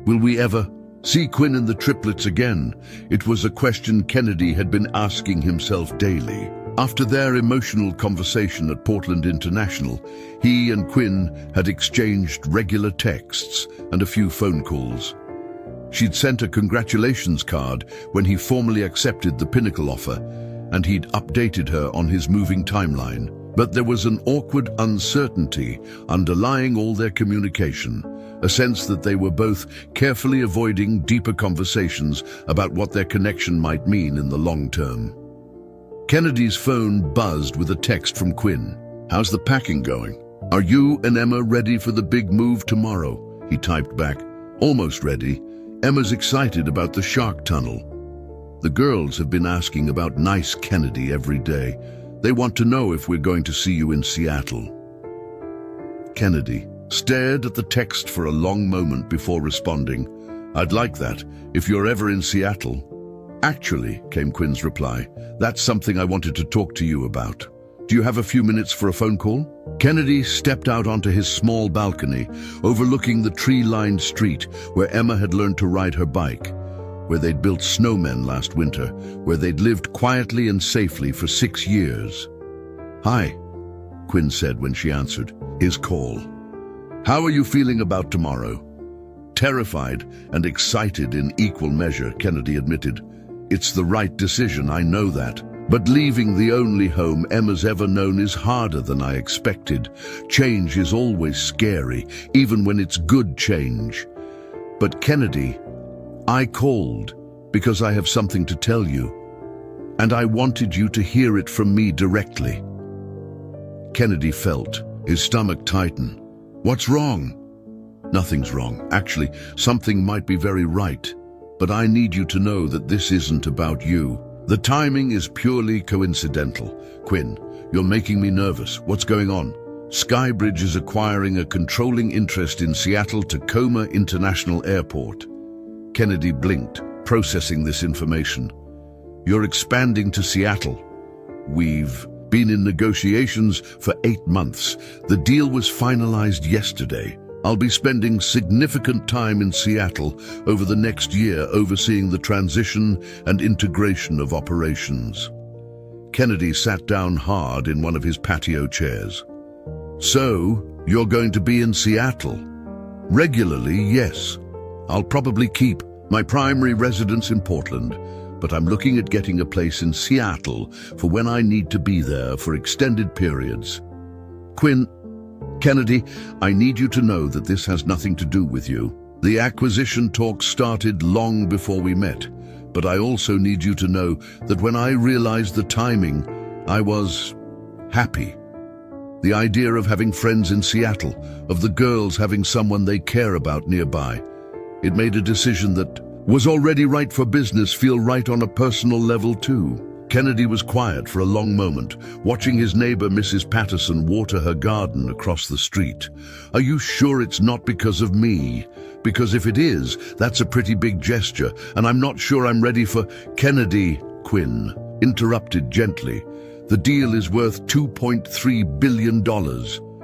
Will we ever see Quinn and the triplets again? It was a question Kennedy had been asking himself daily. After their emotional conversation at Portland International, he and Quinn had exchanged regular texts and a few phone calls. She'd sent a congratulations card when he formally accepted the Pinnacle offer, and he'd updated her on his moving timeline. But there was an awkward uncertainty underlying all their communication, a sense that they were both carefully avoiding deeper conversations about what their connection might mean in the long term. Kennedy's phone buzzed with a text from Quinn. "How's the packing going? Are you and Emma ready for the big move tomorrow?" He typed back, "Almost ready. Emma's excited about the shark tunnel. The girls have been asking about nice Kennedy every day. They want to know if we're going to see you in Seattle." Kennedy stared at the text for a long moment before responding. "I'd like that, if you're ever in Seattle." "Actually," came Quinn's reply, "that's something I wanted to talk to you about. Do you have a few minutes for a phone call?" Kennedy stepped out onto his small balcony, overlooking the tree-lined street where Emma had learned to ride her bike, where they'd built snowmen last winter, where they'd lived quietly and safely for 6 years. "Hi," Quinn said when she answered his call. "How are you feeling about tomorrow?" Terrified and excited in equal measure, Kennedy admitted. "It's the right decision, I know that. But leaving the only home Emma's ever known is harder than I expected. Change is always scary, even when it's good change. But Kennedy, I called because I have something to tell you, and I wanted you to hear it from me directly." Kennedy felt his stomach tighten. "What's wrong?" "Nothing's wrong. Actually, something might be very right. But I need you to know that this isn't about you. The timing is purely coincidental. Quinn, you're making me nervous. What's going on?" "Skybridge is acquiring a controlling interest in Seattle-Tacoma International Airport." Kennedy blinked, processing this information. "You're expanding to Seattle." "We've been in negotiations for 8 months. The deal was finalized yesterday. I'll be spending significant time in Seattle over the next year overseeing the transition and integration of operations." Kennedy sat down hard in one of his patio chairs. "So, you're going to be in Seattle?" "Regularly, yes. I'll probably keep my primary residence in Portland, but I'm looking at getting a place in Seattle for when I need to be there for extended periods." Kennedy, I need you to know that this has nothing to do with you. The acquisition talks started long before we met, but I also need you to know that when I realized the timing, I was happy. The idea of having friends in Seattle, of the girls having someone they care about nearby, it made a decision that was already right for business feel right on a personal level too. Kennedy was quiet for a long moment, watching his neighbor Mrs. Patterson water her garden across the street. "Are you sure it's not because of me? Because if it is, that's a pretty big gesture, and I'm not sure I'm ready for—" Kennedy, Quinn interrupted gently. "The deal is worth $2.3 billion.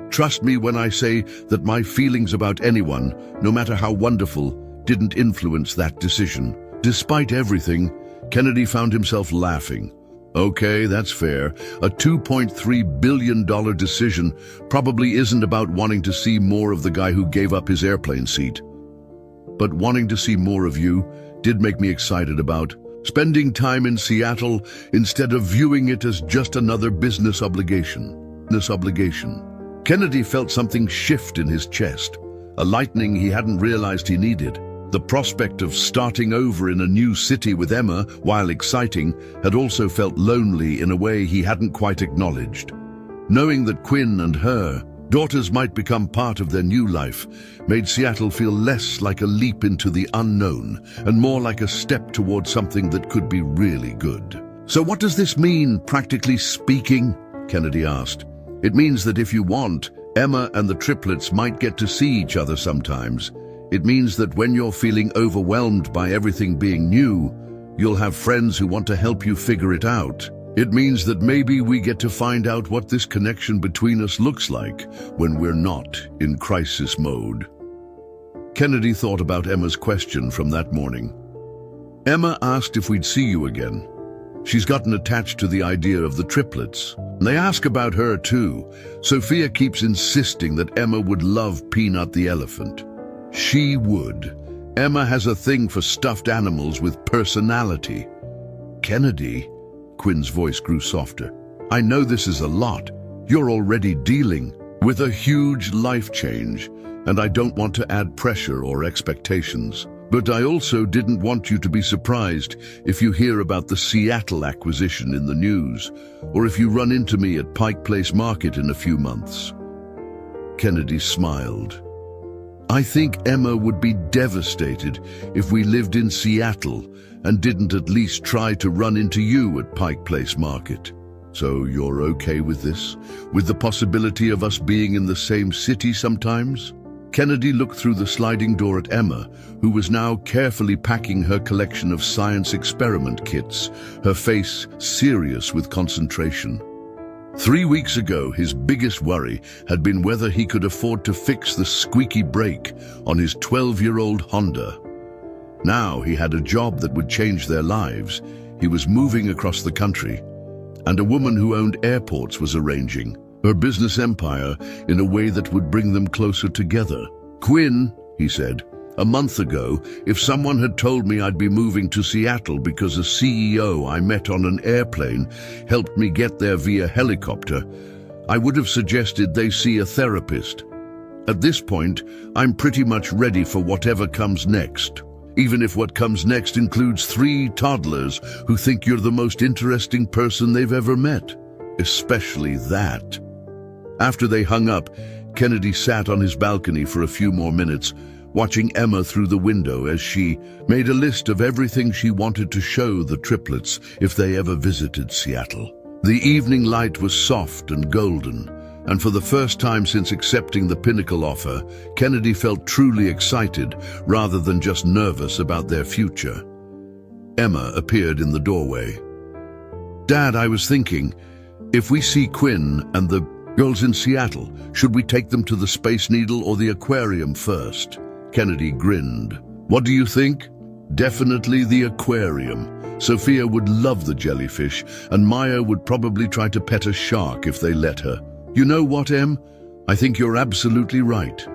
Trust me when I say that my feelings about anyone, no matter how wonderful, didn't influence that decision." Despite everything, Kennedy found himself laughing. "Okay, that's fair. A $2.3 billion decision probably isn't about wanting to see more of the guy who gave up his airplane seat. But wanting to see more of you did make me excited about spending time in Seattle instead of viewing it as just another business obligation." Kennedy felt something shift in his chest, a lightening he hadn't realized he needed. The prospect of starting over in a new city with Emma, while exciting, had also felt lonely in a way he hadn't quite acknowledged. Knowing that Quinn and her daughters might become part of their new life made Seattle feel less like a leap into the unknown and more like a step towards something that could be really good. "So what does this mean, practically speaking?" Kennedy asked. "It means that if you want, Emma and the triplets might get to see each other sometimes. It means that when you're feeling overwhelmed by everything being new, you'll have friends who want to help you figure it out. It means that maybe we get to find out what this connection between us looks like when we're not in crisis mode." Kennedy thought about Emma's question from that morning. Emma asked if we'd see you again. She's gotten attached to the idea of the triplets. They ask about her too. Sophia keeps insisting that Emma would love Peanut the elephant. She would. Emma has a thing for stuffed animals with personality. Kennedy, Quinn's voice grew softer. I know this is a lot. You're already dealing with a huge life change, and I don't want to add pressure or expectations. But I also didn't want you to be surprised if you hear about the Seattle acquisition in the news, or if you run into me at Pike Place Market in a few months. Kennedy smiled. I think Emma would be devastated if we lived in Seattle and didn't at least try to run into you at Pike Place Market. So you're okay with this? With the possibility of us being in the same city sometimes? Kennedy looked through the sliding door at Emma, who was now carefully packing her collection of science experiment kits, her face serious with concentration. 3 weeks ago, his biggest worry had been whether he could afford to fix the squeaky brake on his 12-year-old Honda. Now he had a job that would change their lives. He was moving across the country, and a woman who owned airports was arranging her business empire in a way that would bring them closer together. Quinn, he said, a month ago, if someone had told me I'd be moving to Seattle because a CEO I met on an airplane helped me get there via helicopter, I would have suggested they see a therapist. At this point, I'm pretty much ready for whatever comes next, even if what comes next includes 3 toddlers who think you're the most interesting person they've ever met, especially that. After they hung up, Kennedy sat on his balcony for a few more minutes, watching Emma through the window as she made a list of everything she wanted to show the triplets if they ever visited Seattle. The evening light was soft and golden, and for the first time since accepting the Pinnacle offer, Kennedy felt truly excited rather than just nervous about their future. Emma appeared in the doorway. Dad, I was thinking, if we see Quinn and the girls in Seattle, should we take them to the Space Needle or the aquarium first? Kennedy grinned. What do you think? Definitely the aquarium. Sophia would love the jellyfish, and Maya would probably try to pet a shark if they let her. You know what, Em? I think you're absolutely right.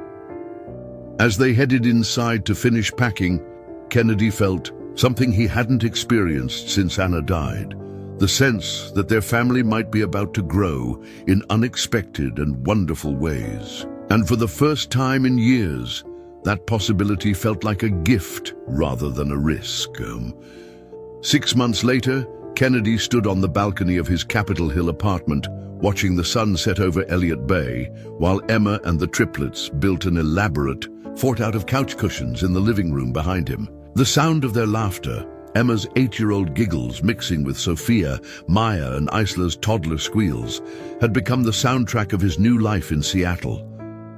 As they headed inside to finish packing, Kennedy felt something he hadn't experienced since Anna died. The sense that their family might be about to grow in unexpected and wonderful ways. And for the first time in years, that possibility felt like a gift rather than a risk. 6 months later, Kennedy stood on the balcony of his Capitol Hill apartment, watching the sun set over Elliott Bay, while Emma and the triplets built an elaborate fort out of couch cushions in the living room behind him. The sound of their laughter, Emma's 8-year-old giggles mixing with Sophia, Maya, and Isla's toddler squeals, had become the soundtrack of his new life in Seattle.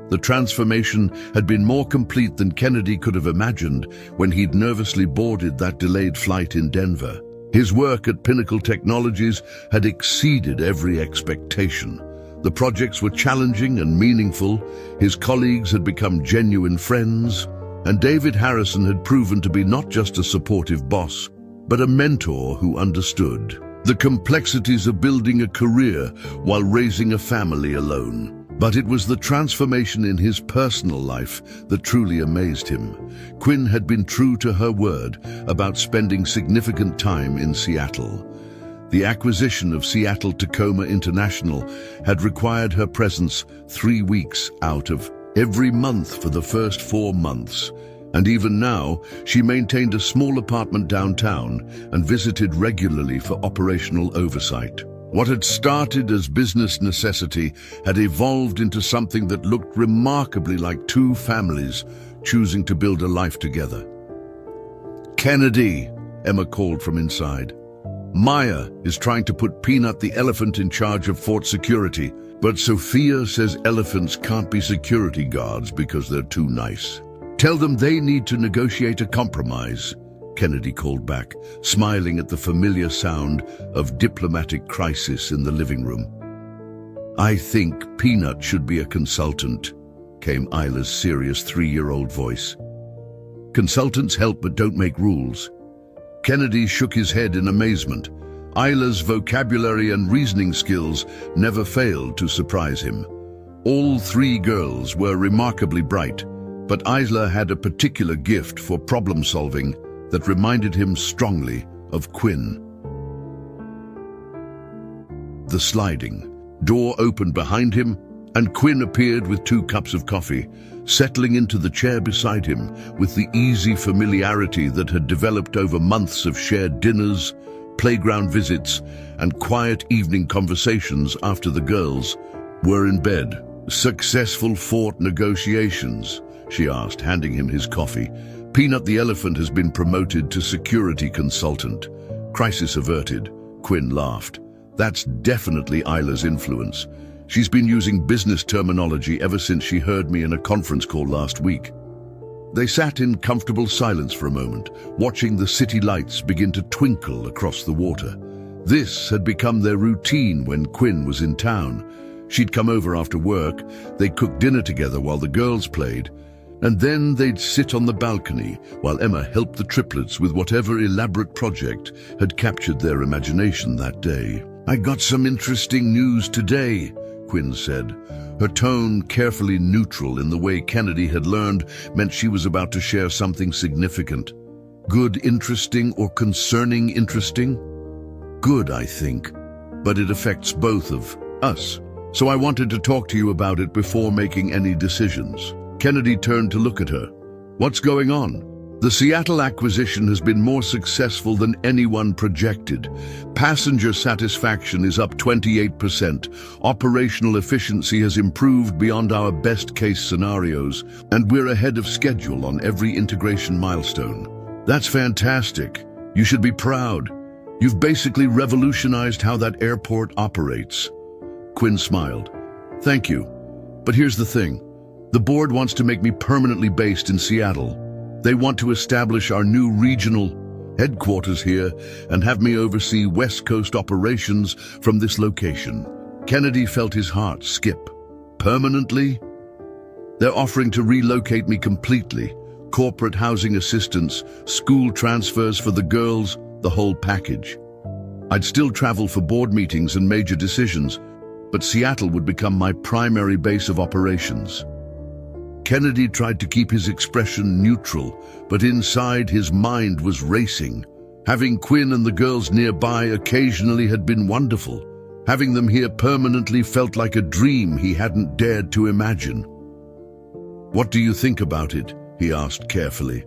The transformation had been more complete than Kennedy could have imagined when he'd nervously boarded that delayed flight in Denver. His work at Pinnacle Technologies had exceeded every expectation. The projects were challenging and meaningful, his colleagues had become genuine friends, and David Harrison had proven to be not just a supportive boss, but a mentor who understood the complexities of building a career while raising a family alone. But it was the transformation in his personal life that truly amazed him. Quinn had been true to her word about spending significant time in Seattle. The acquisition of Seattle Tacoma International had required her presence 3 weeks out of every month for the first 4 months, and even now she maintained a small apartment downtown and visited regularly for operational oversight. What had started as business necessity had evolved into something that looked remarkably like 2 families choosing to build a life together. Kennedy, Emma called from inside. Maya is trying to put Peanut the elephant in charge of fort security, but Sophia says elephants can't be security guards because they're too nice. Tell them they need to negotiate a compromise, Kennedy called back, smiling at the familiar sound of diplomatic crisis in the living room. I think Peanut should be a consultant, came Isla's serious 3-year-old voice. Consultants help but don't make rules. Kennedy shook his head in amazement. Isla's vocabulary and reasoning skills never failed to surprise him. All 3 girls were remarkably bright, But Isla had a particular gift for problem-solving that reminded him strongly of Quinn. The sliding door opened behind him, and Quinn appeared with 2 cups of coffee, settling into the chair beside him with the easy familiarity that had developed over months of shared dinners, playground visits, and quiet evening conversations after the girls were in bed. "Successful fort negotiations?" she asked, handing him his coffee. "Peanut the elephant has been promoted to security consultant. Crisis averted." Quinn laughed. "That's definitely Isla's influence. She's been using business terminology ever since she heard me in a conference call last week." They sat in comfortable silence for a moment, watching the city lights begin to twinkle across the water. This had become their routine when Quinn was in town. She'd come over after work, they'd cook dinner together while the girls played, and then they'd sit on the balcony while Emma helped the triplets with whatever elaborate project had captured their imagination that day. "I got some interesting news today," Quinn said. Her tone, carefully neutral in the way Kennedy had learned, meant she was about to share something significant. "Good interesting or concerning interesting?" "Good, I think, but it affects both of us. So I wanted to talk to you about it before making any decisions." Kennedy turned to look at her. "What's going on?" "The Seattle acquisition has been more successful than anyone projected. Passenger satisfaction is up 28%. Operational efficiency has improved beyond our best-case scenarios, and we're ahead of schedule on every integration milestone." "That's fantastic. You should be proud. You've basically revolutionized how that airport operates." Quinn smiled. "Thank you. But here's the thing. The board wants to make me permanently based in Seattle. They want to establish our new regional headquarters here and have me oversee West Coast operations from this location." Kennedy felt his heart skip. "Permanently?" "They're offering to relocate me completely. Corporate housing assistance, school transfers for the girls, the whole package. I'd still travel for board meetings and major decisions, but Seattle would become my primary base of operations." Kennedy tried to keep his expression neutral, but inside his mind was racing. Having Quinn and the girls nearby occasionally had been wonderful. Having them here permanently felt like a dream he hadn't dared to imagine. "What do you think about it?" he asked carefully.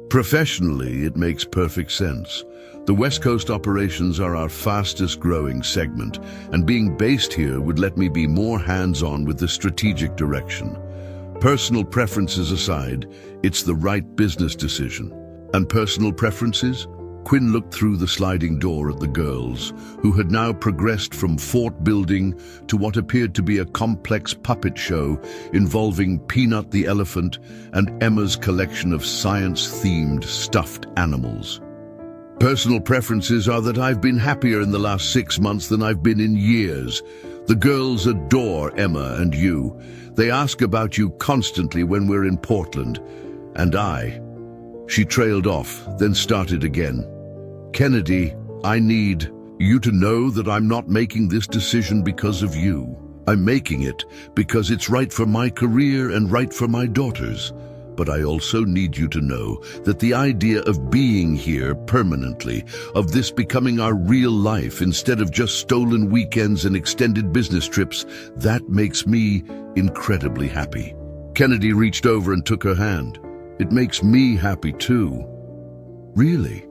"Professionally, it makes perfect sense. The West Coast operations are our fastest growing segment, and being based here would let me be more hands-on with the strategic direction. Personal preferences aside, it's the right business decision." "And personal preferences?" Quinn looked through the sliding door at the girls, who had now progressed from fort building to what appeared to be a complex puppet show involving Peanut the elephant and Emma's collection of science-themed stuffed animals. "Personal preferences are that I've been happier in the last 6 months than I've been in years. The girls adore Emma and you. They ask about you constantly when we're in Portland. And I..." She trailed off, then started again. "Kennedy, I need you to know that I'm not making this decision because of you. I'm making it because it's right for my career and right for my daughters. But I also need you to know that the idea of being here permanently, of this becoming our real life instead of just stolen weekends and extended business trips, that makes me incredibly happy." Kennedy reached over and took her hand. "It makes me happy too." "Really?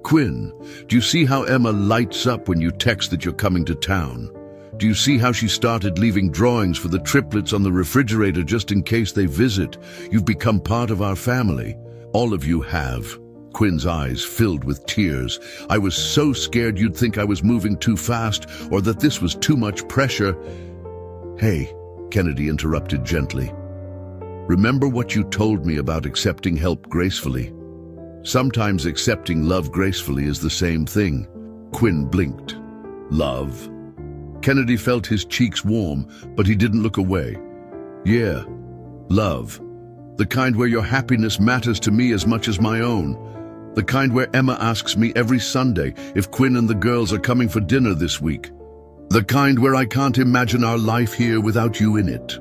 Quinn, do you see how Emma lights up when you text that you're coming to town? Do you see how she started leaving drawings for the triplets on the refrigerator just in case they visit? You've become part of our family. All of you have." Quinn's eyes filled with tears. "I was so scared you'd think I was moving too fast or that this was too much pressure." "Hey," Kennedy interrupted gently. "Remember what you told me about accepting help gracefully? Sometimes accepting love gracefully is the same thing." Quinn blinked. "Love?" Kennedy felt his cheeks warm, but he didn't look away. "Yeah, love. The kind where your happiness matters to me as much as my own. The kind where Emma asks me every Sunday if Quinn and the girls are coming for dinner this week. The kind where I can't imagine our life here without you in it.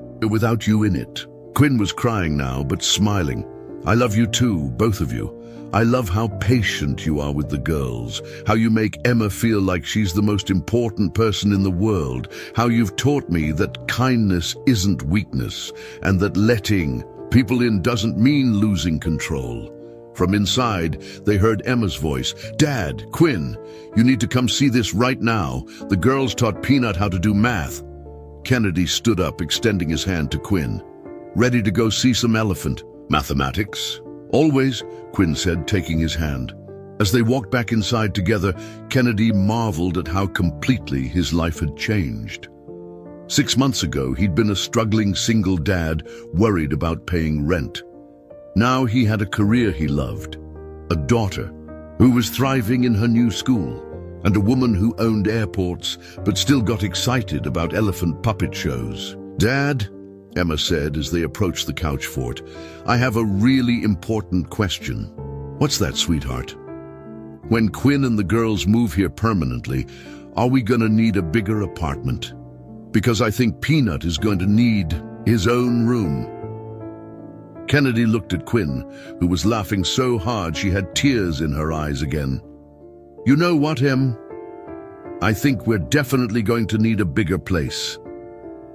Quinn was crying now, but smiling. "I love you too, both of you. I love how patient you are with the girls, how you make Emma feel like she's the most important person in the world, how you've taught me that kindness isn't weakness, and that letting people in doesn't mean losing control." From inside, they heard Emma's voice. "Dad, Quinn, you need to come see this right now. The girls taught Peanut how to do math." Kennedy stood up, extending his hand to Quinn. "Ready to go see some elephant? Mathematics?" "Always," Quinn said, taking his hand. As they walked back inside together, Kennedy marveled at how completely his life had changed. 6 months ago, he'd been a struggling single dad, worried about paying rent. Now he had a career he loved, a daughter who was thriving in her new school, and a woman who owned airports but still got excited about elephant puppet shows. "Dad," Emma said as they approached the couch fort, "I have a really important question." "What's that, sweetheart?" "When Quinn and the girls move here permanently, are we going to need a bigger apartment? Because I think Peanut is going to need his own room." Kennedy looked at Quinn, who was laughing so hard she had tears in her eyes again. "You know what, Em? I think we're definitely going to need a bigger place."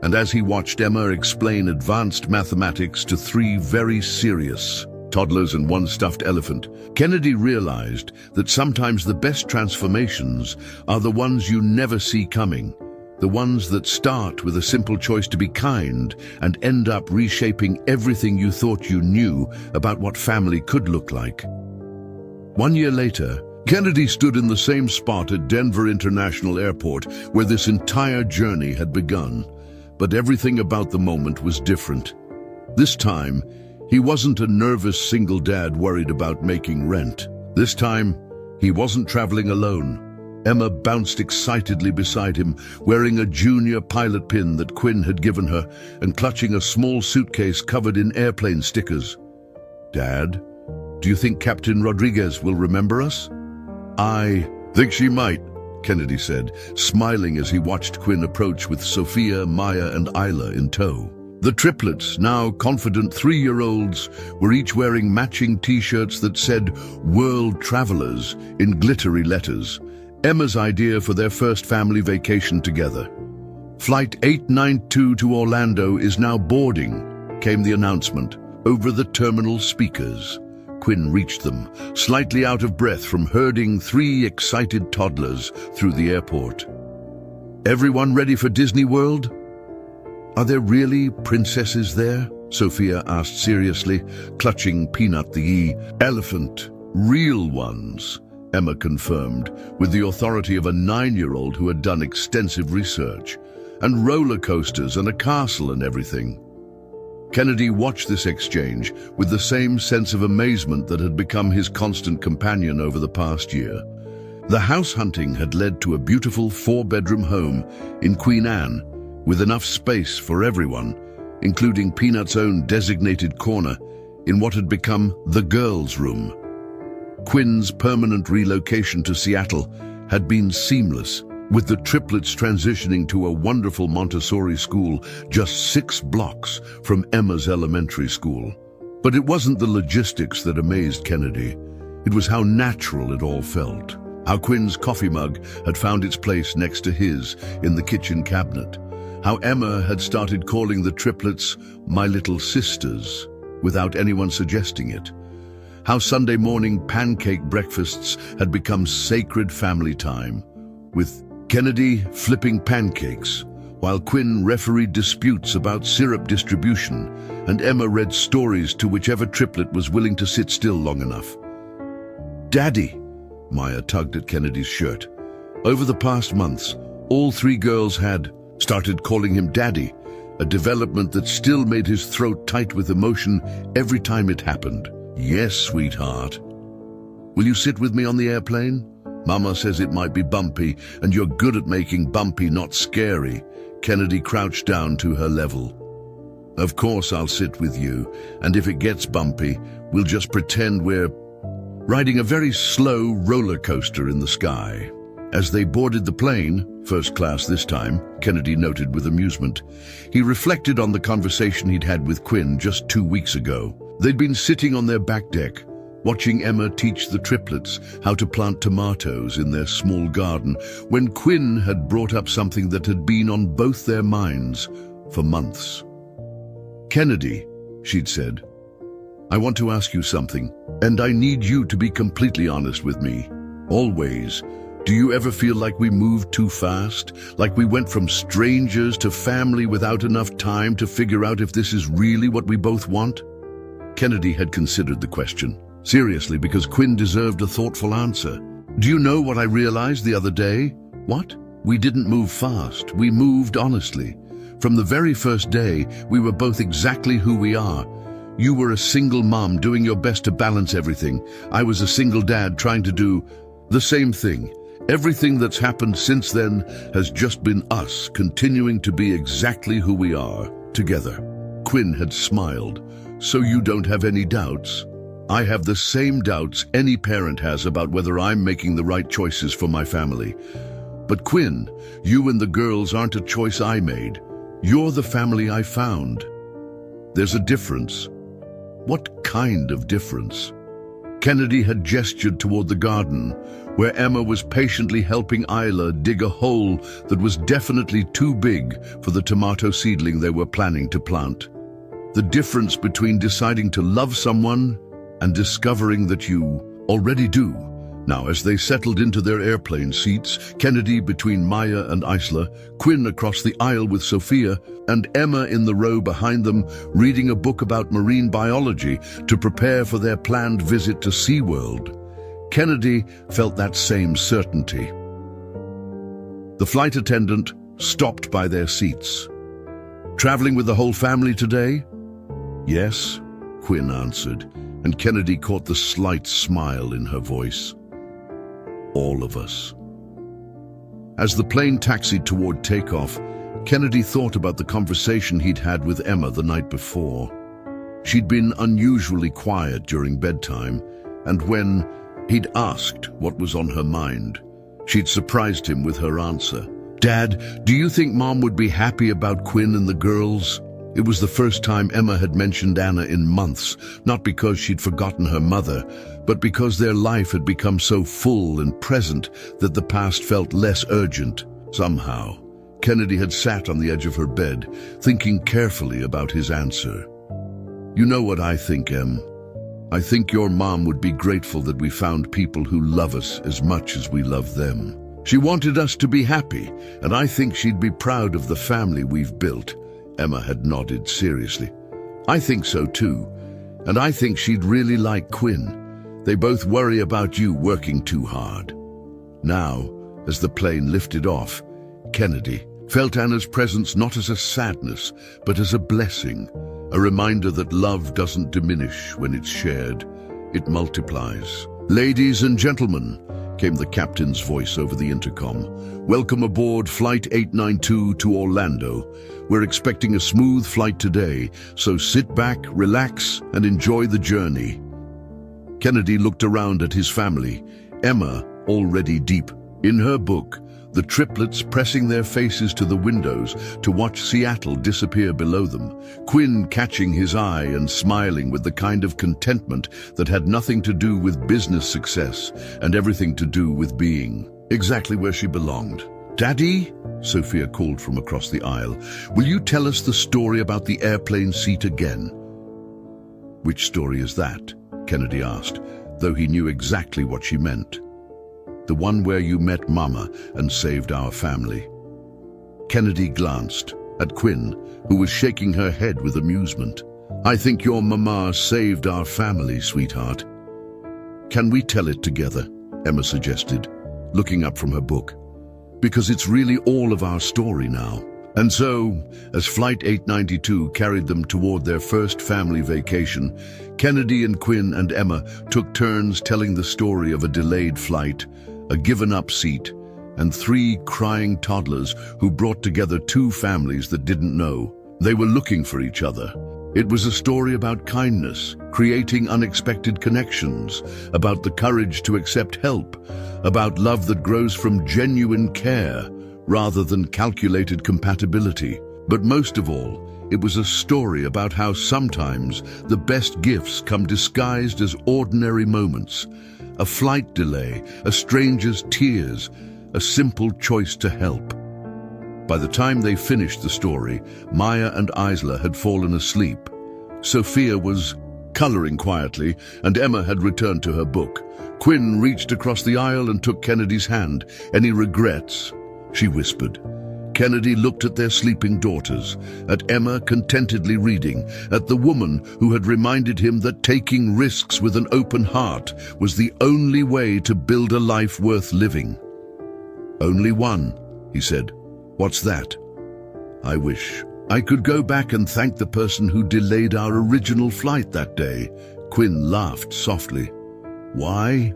And as he watched Emma explain advanced mathematics to 3 very serious toddlers and 1 stuffed elephant, Kennedy realized that sometimes the best transformations are the ones you never see coming. The ones that start with a simple choice to be kind and end up reshaping everything you thought you knew about what family could look like. 1 year later, Kennedy stood in the same spot at Denver International Airport where this entire journey had begun. But everything about the moment was different. This time, he wasn't a nervous single dad worried about making rent. This time, he wasn't traveling alone. Emma bounced excitedly beside him, wearing a junior pilot pin that Quinn had given her and clutching a small suitcase covered in airplane stickers. "Dad, do you think Captain Rodriguez will remember us?" "I think she might," Kennedy said, smiling as he watched Quinn approach with Sophia, Maya, and Isla in tow. The triplets, now confident 3-year-olds, were each wearing matching T-shirts that said "World Travelers" in glittery letters. Emma's idea for their first family vacation together. "Flight 892 to Orlando is now boarding," came the announcement over the terminal speakers. Quinn reached them, slightly out of breath from herding 3 excited toddlers through the airport. "Everyone ready for Disney World?" "Are there really princesses there?" Sophia asked seriously, clutching Peanut the elephant. "Real ones," Emma confirmed, with the authority of a 9-year-old who had done extensive research. "And roller coasters and a castle and everything." Kennedy watched this exchange with the same sense of amazement that had become his constant companion over the past year. The house hunting had led to a beautiful 4-bedroom home in Queen Anne, with enough space for everyone, including Peanut's own designated corner in what had become the girls' room. Quinn's permanent relocation to Seattle had been seamless, with the triplets transitioning to a wonderful Montessori school just 6 blocks from Emma's elementary school. But it wasn't the logistics that amazed Kennedy. It was how natural it all felt. How Quinn's coffee mug had found its place next to his in the kitchen cabinet. How Emma had started calling the triplets "my little sisters" without anyone suggesting it. How Sunday morning pancake breakfasts had become sacred family time, with Kennedy flipping pancakes, while Quinn refereed disputes about syrup distribution, and Emma read stories to whichever triplet was willing to sit still long enough. "Daddy," Maya tugged at Kennedy's shirt. Over the past months, all 3 girls had started calling him Daddy, a development that still made his throat tight with emotion every time it happened. "Yes, sweetheart. Will you sit with me on the airplane? Mama says it might be bumpy, and you're good at making bumpy not scary." Kennedy crouched down to her level. "Of course I'll sit with you, and if it gets bumpy, we'll just pretend we're riding a very slow roller coaster in the sky." As they boarded the plane, first class this time, Kennedy noted with amusement, he reflected on the conversation he'd had with Quinn just 2 weeks ago. They'd been sitting on their back deck, watching Emma teach the triplets how to plant tomatoes in their small garden, when Quinn had brought up something that had been on both their minds for months. "Kennedy," she'd said, "I want to ask you something, and I need you to be completely honest with me. Always. Do you ever feel like we moved too fast? Like we went from strangers to family without enough time to figure out if this is really what we both want?" Kennedy had considered the question, seriously, because Quinn deserved a thoughtful answer. "Do you know what I realized the other day?" "What?" "We didn't move fast. We moved honestly. From the very first day, we were both exactly who we are. You were a single mom doing your best to balance everything. I was a single dad trying to do the same thing. Everything that's happened since then has just been us continuing to be exactly who we are, together." Quinn had smiled. "So you don't have any doubts?" "I have the same doubts any parent has about whether I'm making the right choices for my family. But Quinn, you and the girls aren't a choice I made. You're the family I found. There's a difference." "What kind of difference?" Kennedy had gestured toward the garden, where Emma was patiently helping Isla dig a hole that was definitely too big for the tomato seedling they were planning to plant. "The difference between deciding to love someone and discovering that you already do." Now, as they settled into their airplane seats, Kennedy between Maya and Isla, Quinn across the aisle with Sophia, and Emma in the row behind them, reading a book about marine biology to prepare for their planned visit to SeaWorld, Kennedy felt that same certainty. The flight attendant stopped by their seats. "Traveling with the whole family today?" "Yes," Quinn answered, and Kennedy caught the slight smile in her voice. "All of us." As the plane taxied toward takeoff, Kennedy thought about the conversation he'd had with Emma the night before. She'd been unusually quiet during bedtime, and when he'd asked what was on her mind, she'd surprised him with her answer. "Dad, do you think Mom would be happy about Quinn and the girls?" It was the first time Emma had mentioned Anna in months, not because she'd forgotten her mother, but because their life had become so full and present that the past felt less urgent. Somehow, Kennedy had sat on the edge of her bed, thinking carefully about his answer. "You know what I think, Em? I think your mom would be grateful that we found people who love us as much as we love them. She wanted us to be happy, and I think she'd be proud of the family we've built." Emma had nodded seriously. "I think so too, and I think she'd really like Quinn. They both worry about you working too hard." Now, as the plane lifted off, Kennedy felt Anna's presence not as a sadness, but as a blessing, a reminder that love doesn't diminish when it's shared. It multiplies. "Ladies and gentlemen," came the captain's voice over the intercom, "welcome aboard Flight 892 to Orlando. We're expecting a smooth flight today, so sit back, relax, and enjoy the journey." Kennedy looked around at his family, Emma already deep in her book, the triplets pressing their faces to the windows to watch Seattle disappear below them, Quinn catching his eye and smiling with the kind of contentment that had nothing to do with business success and everything to do with being exactly where she belonged. "Daddy," Sophia called from across the aisle, "will you tell us the story about the airplane seat again?" "Which story is that?" Kennedy asked, though he knew exactly what she meant. "The one where you met Mama and saved our family." Kennedy glanced at Quinn, who was shaking her head with amusement. "I think your Mama saved our family, sweetheart." "Can we tell it together?" Emma suggested, looking up from her book. "Because it's really all of our story now." And so, as Flight 892 carried them toward their first family vacation, Kennedy and Quinn and Emma took turns telling the story of a delayed flight, a given-up seat, and 3 crying toddlers who brought together 2 families that didn't know they were looking for each other. It was a story about kindness, creating unexpected connections, about the courage to accept help, about love that grows from genuine care rather than calculated compatibility. But most of all, it was a story about how sometimes the best gifts come disguised as ordinary moments. A flight delay, a stranger's tears, a simple choice to help. By the time they finished the story, Maya and Isla had fallen asleep. Sophia was coloring quietly, and Emma had returned to her book. Quinn reached across the aisle and took Kennedy's hand. "Any regrets?" she whispered. Kennedy looked at their sleeping daughters, at Emma contentedly reading, at the woman who had reminded him that taking risks with an open heart was the only way to build a life worth living. "Only one," he said. "What's that?" "I wish I could go back and thank the person who delayed our original flight that day." Quinn laughed softly. "Why?"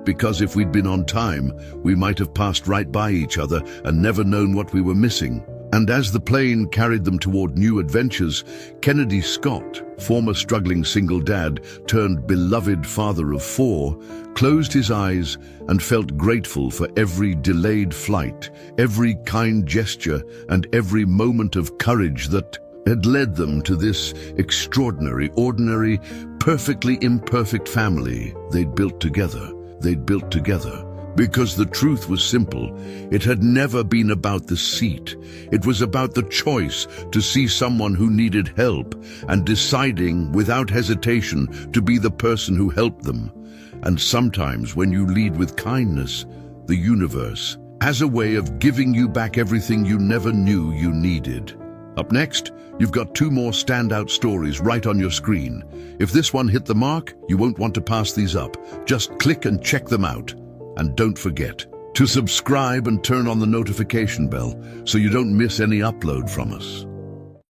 "Because if we'd been on time, we might have passed right by each other and never known what we were missing." And as the plane carried them toward new adventures, Kennedy Scott, former struggling single dad turned beloved father of 4, closed his eyes and felt grateful for every delayed flight, every kind gesture, and every moment of courage that had led them to this extraordinary, ordinary, perfectly imperfect family they'd built together. Because the truth was simple. It had never been about the seat. It was about the choice to see someone who needed help and deciding without hesitation to be the person who helped them. And sometimes when you lead with kindness, the universe has a way of giving you back everything you never knew you needed. Up next, you've got 2 more standout stories right on your screen. If this one hit the mark, you won't want to pass these up. Just click and check them out. And don't forget to subscribe and turn on the notification bell so you don't miss any upload from us.